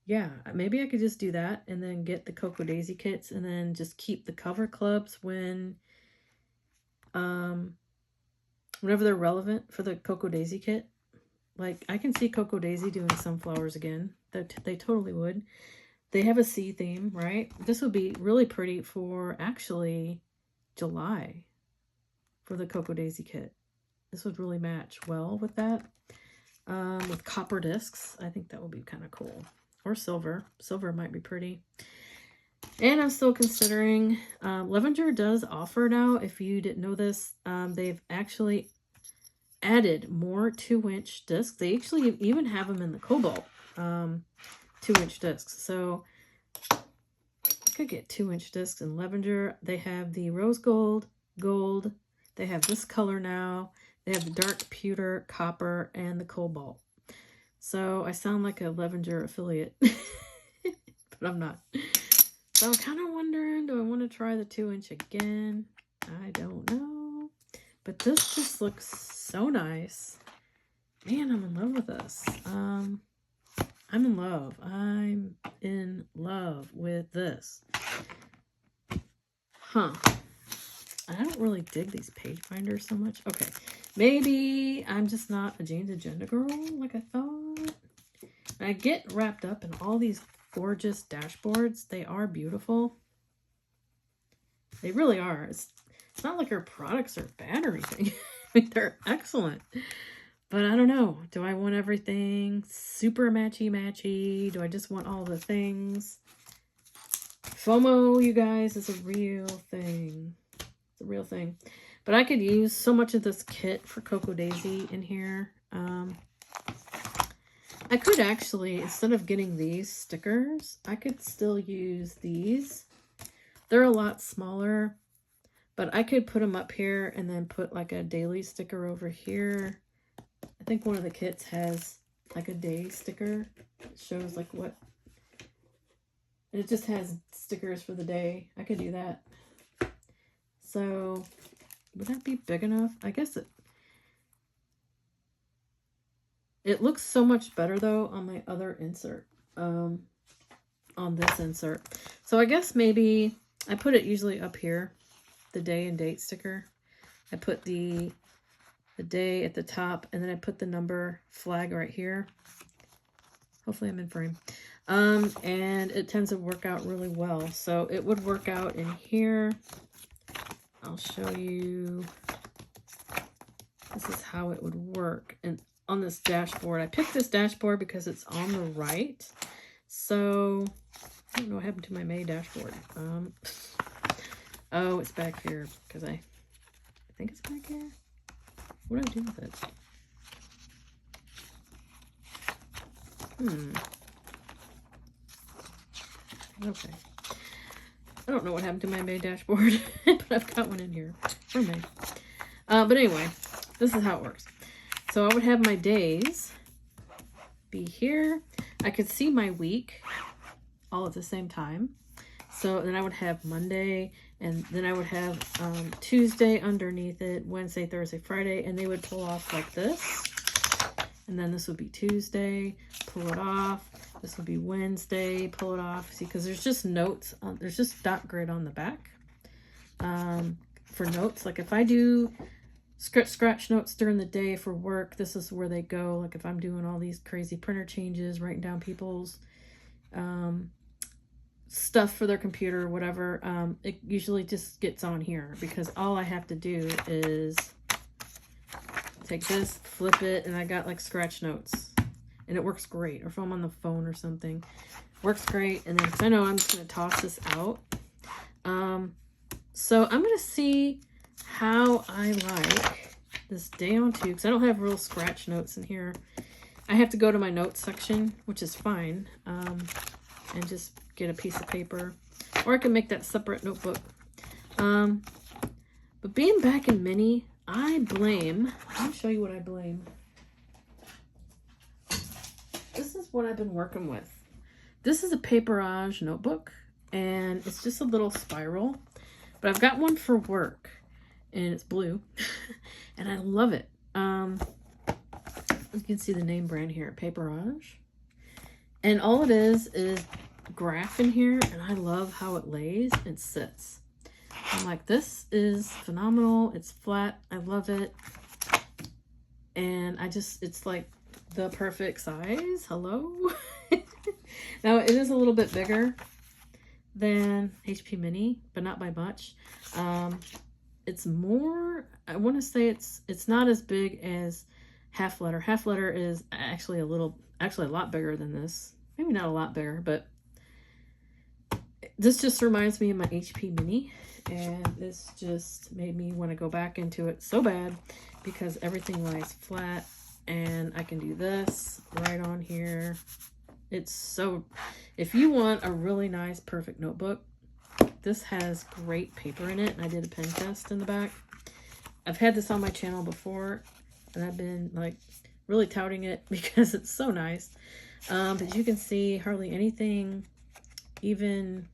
yeah, maybe I could just do that and then get the Cocoa Daisy kits and then just keep the cover clubs whenever they're relevant for the Cocoa Daisy kit. Like, I can see Cocoa Daisy doing sunflowers again. They totally would. They have a sea theme, right? This would be really pretty for actually July for the Cocoa Daisy kit. This would really match well with that. With copper discs. I think that would be kind of cool. Or silver. Silver might be pretty. And I'm still considering, Levenger does offer now, if you didn't know this, they've actually added more 2-inch discs. They actually even have them in the Cobalt 2-inch discs. So I could get 2-inch discs in Levenger. They have the rose gold, gold. They have this color now. They have the dark pewter, copper, and the cobalt. So I sound like a Levenger affiliate, but I'm not. So I'm kind of wondering, do I want to try the 2-inch again? I don't know. But this just looks so nice. Man, I'm in love with this. I'm in love. I'm in love with this. Huh. I don't really dig these page binders so much. Okay. Maybe I'm just not a Jane's Agenda girl like I thought. I get wrapped up in all these gorgeous dashboards. They are beautiful. They really are. It's not like her products are bad or anything. I mean, they're excellent. But I don't know. Do I want everything super matchy-matchy? Do I just want all the things? FOMO, you guys, is a real thing. It's a real thing. But I could use so much of this kit for Cocoa Daisy in here. I could actually, instead of getting these stickers, I could still use these. They're a lot smaller, but I could put them up here and then put like a daily sticker over here. I think one of the kits has like a day sticker. It shows like what, it just has stickers for the day. I could do that. So would that be big enough? I guess it looks so much better though on my other insert, on this insert. So I guess maybe I put it usually up here, the day and date sticker. I put the day at the top, and then I put the number flag right here. Hopefully I'm in frame. And it tends to work out really well. So it would work out in here. I'll show you. This is how it would work. And on this dashboard, I picked this dashboard because it's on the right. So I don't know what happened to my May dashboard. Oh, it's back here because I think it's back here. What do I do with it? Okay. I don't know what happened to my May dashboard, but I've got one in here for May. But anyway, this is how it works. So I would have my days be here. I could see my week all at the same time. So then I would have Monday, and then I would have Tuesday underneath it, Wednesday, Thursday, Friday, and they would pull off like this. And then this would be Tuesday, pull it off. This would be Wednesday, pull it off. See, because there's just notes, there's just dot grid on the back for notes. Like if I do scratch notes during the day for work, this is where they go. Like if I'm doing all these crazy printer changes, writing down people's stuff for their computer or whatever, it usually just gets on here because all I have to do is take this, flip it, and I got like scratch notes, and it works great. Or if I'm on the phone or something, works great. And then, cause I know I'm just gonna toss this out, So I'm going to see how I like this day on 2, because I don't have real scratch notes in here. I have to go to my notes section, which is fine, and just get a piece of paper, or I can make that separate notebook. But being back in Mini, I blame, let me show you what I blame. This is what I've been working with. This is a Paperage notebook, and it's just a little spiral, but I've got one for work, and it's blue, and I love it. You can see the name brand here, Paperage, and all it is graph in here, and I love how it lays and sits. I'm like, this is phenomenal. It's flat. I love it. And it's like the perfect size. Hello. Now it is a little bit bigger than HP Mini, but not by much. It's more, I want to say it's not as big as Half Letter. Half Letter is actually a lot bigger than this. Maybe not a lot bigger, but this just reminds me of my HP Mini, and this just made me want to go back into it so bad because everything lies flat, and I can do this right on here. It's so, if you want a really nice, perfect notebook, this has great paper in it, and I did a pen test in the back. I've had this on my channel before, and I've been like really touting it because it's so nice. But you can see hardly anything, even,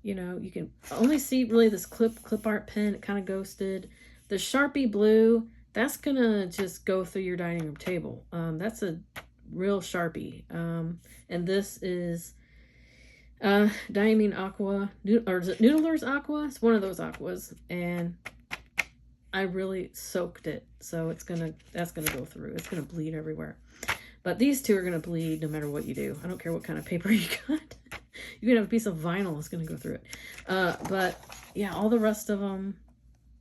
you know, you can only see really this clip art pen. It kind of ghosted. The Sharpie blue, that's gonna just go through your dining room table. That's a real Sharpie. And this is Diamine Aqua, or is it Noodler's Aqua? It's one of those aquas, and I really soaked it, so that's gonna go through. It's gonna bleed everywhere. But these two are gonna bleed no matter what you do. I don't care what kind of paper you got. You can have a piece of vinyl, it's gonna go through it. But yeah, all the rest of them,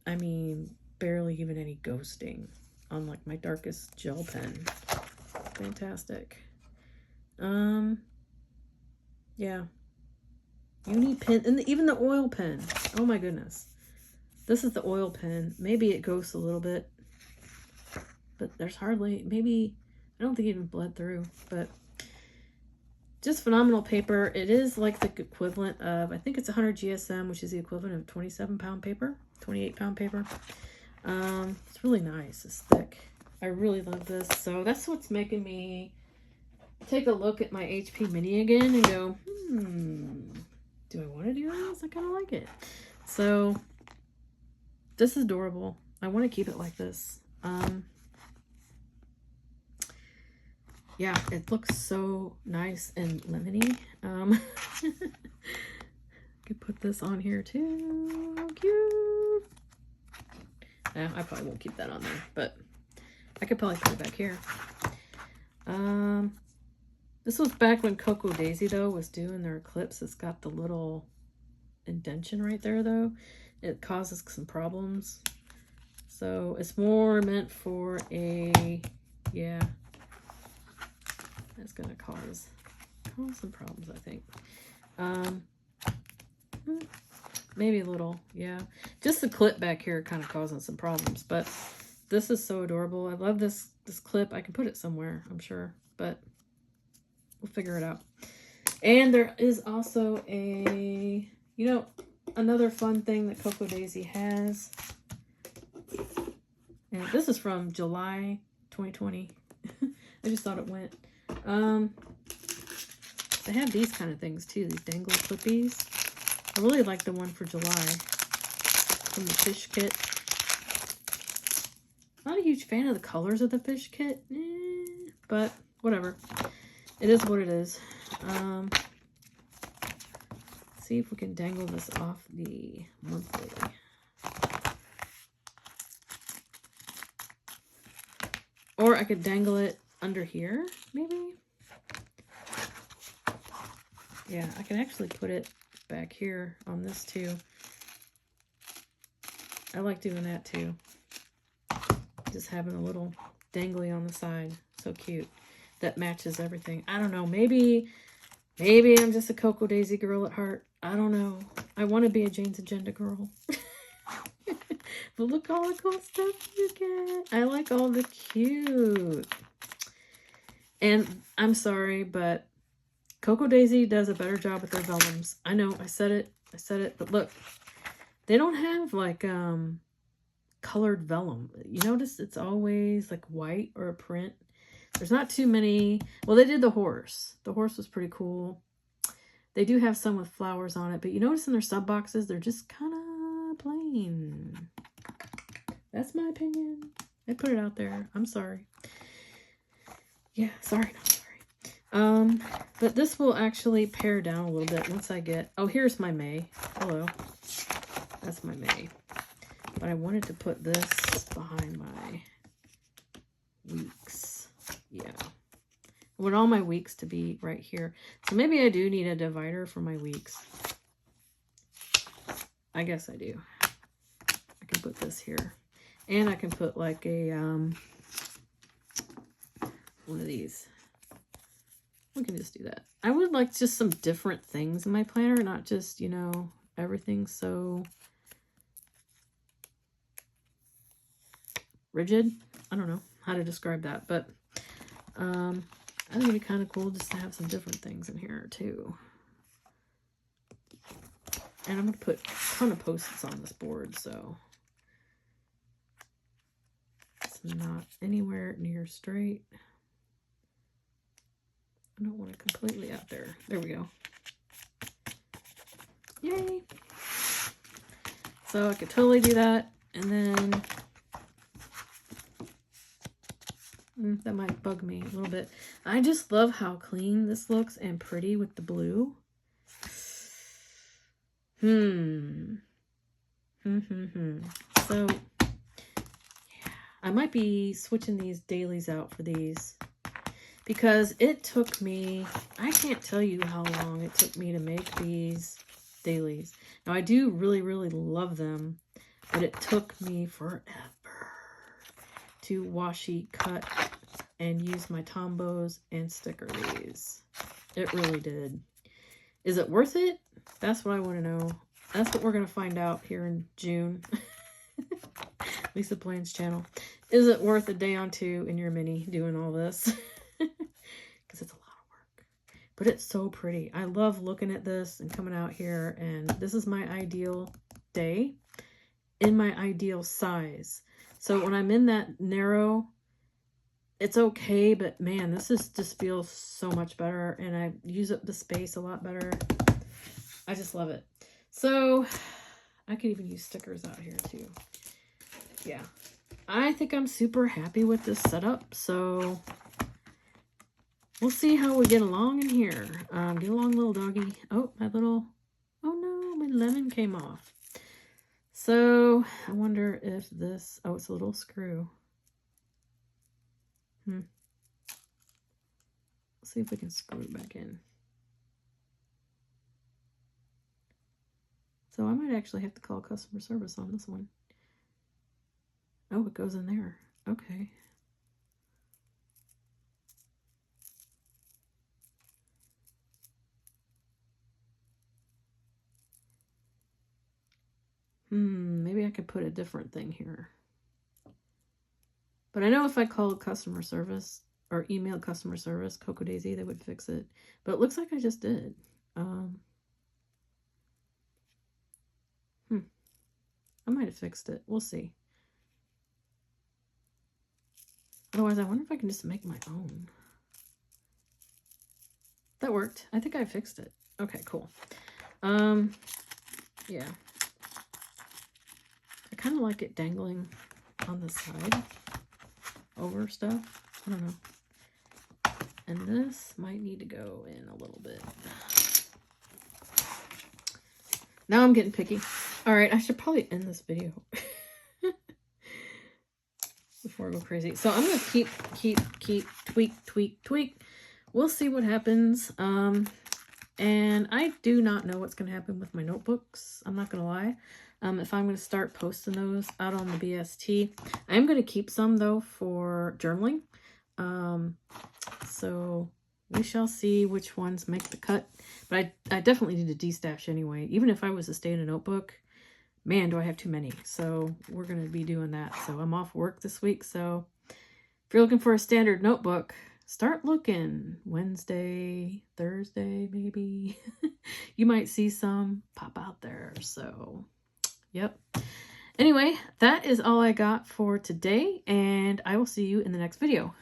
I mean, barely even any ghosting on like my darkest gel pen. Fantastic. Yeah. Uni pen, and even the oil pen. Oh my goodness. This is the oil pen. Maybe it ghosts a little bit, but there's hardly, maybe, I don't think it even bled through, but just phenomenal paper. It is like the equivalent of, I think it's 100 GSM, which is the equivalent of 27-pound paper, 28-pound paper. It's really nice. It's thick. I really love this. So that's what's making me take a look at my HP Mini again and go, do I want to do this? I kind of like it. So this is adorable. I want to keep it like this. Yeah, it looks so nice and lemony. Could put this on here too. How cute. Yeah, I probably won't keep that on there, but I could probably put it back here. This was back when Cocoa Daisy, though, was doing their eclipse. It's got the little indentation right there, though. It causes some problems. So it's more meant for a, yeah, that's going to cause some problems, I think. Maybe a little, yeah. Just the clip back here kind of causing some problems, but this is so adorable. I love this clip. I can put it somewhere, I'm sure, but we'll figure it out. And there is also a, you know, another fun thing that Cocoa Daisy has. And this is from July 2020. I just thought it went. They have these kind of things too, these dangle clippies. I really like the one for July from the fish kit. Not a huge fan of the colors of the fish kit, but whatever. It is what it is. See if we can dangle this off the monthly. Or I could dangle it under here, maybe? Yeah, I can actually put it back here on this too. I like doing that too. Just having a little dangly on the side. So cute. That matches everything. I don't know. Maybe I'm just a Cocoa Daisy girl at heart. I don't know. I want to be a Jane's Agenda girl. But look all the cool stuff you get. I like all the cute. And I'm sorry, but Cocoa Daisy does a better job with their vellums. I know, I said it, but look. They don't have like colored vellum. You notice it's always like white or a print. There's not too many. Well, they did the horse. The horse was pretty cool. They do have some with flowers on it, but you notice in their sub boxes, they're just kind of plain. That's my opinion. I put it out there. I'm sorry. Yeah, sorry, not sorry. But this will actually pare down a little bit once I get... Oh, here's my May. Hello. That's my May. But I wanted to put this behind my weeks. Yeah. I want all my weeks to be right here. So maybe I do need a divider for my weeks. I guess I do. I can put this here. And I can put like a, one of these. We can just do that. I would like just some different things in my planner, not just, you know, everything so rigid. I don't know how to describe that, but I think it'd be kind of cool just to have some different things in here too. And I'm going to put a ton of post-its on this board, so it's not anywhere near straight. I don't want it completely out there. There we go. Yay! So I could totally do that, and then that might bug me a little bit. I just love how clean this looks and pretty with the blue. So, yeah. I might be switching these dailies out for these. Because it took me... I can't tell you how long it took me to make these dailies. Now, I do really, really love them. But it took me forever to washi, cut, and use my Tombows and sticker these. It really did. Is it worth it? That's what I want to know. That's what we're going to find out here in June. Lisa Plains channel. Is it worth a day on two in your mini doing all this? Because it's a lot of work. But it's so pretty. I love looking at this and coming out here. And this is my ideal day in my ideal size. So when I'm in that narrow, it's okay, but man, this just feels so much better, and I use up the space a lot better. I just love it. So I could even use stickers out here too. Yeah, I think I'm super happy with this setup. So we'll see how we get along in here. Get along, little doggy. Oh, oh no, my lemon came off. So I wonder if this, oh, it's a little screw. Let's see if we can screw it back in. So I might actually have to call customer service on this one. Oh, it goes in there. Okay. Maybe I could put a different thing here. But I know if I called customer service or emailed customer service, Cocoa Daisy, they would fix it. But it looks like I just did. I might have fixed it. We'll see. Otherwise, I wonder if I can just make my own. That worked. I think I fixed it. Okay, cool. Yeah. I kind of like it dangling on the side over stuff. I don't know. And this might need to go in a little bit. Now I'm getting picky. All right, I should probably end this video before I go crazy. So I'm going to keep, tweak. We'll see what happens. And I do not know what's going to happen with my notebooks. I'm not going to lie. If I'm going to start posting those out on the BST. I'm going to keep some, though, for journaling. So we shall see which ones make the cut. But I definitely need a destash anyway. Even if I was to stay in a notebook, man, do I have too many. So we're going to be doing that. So I'm off work this week. So if you're looking for a standard notebook, start looking. Wednesday, Thursday, maybe. You might see some pop out there. So, yep. Anyway, that is all I got for today, and I will see you in the next video.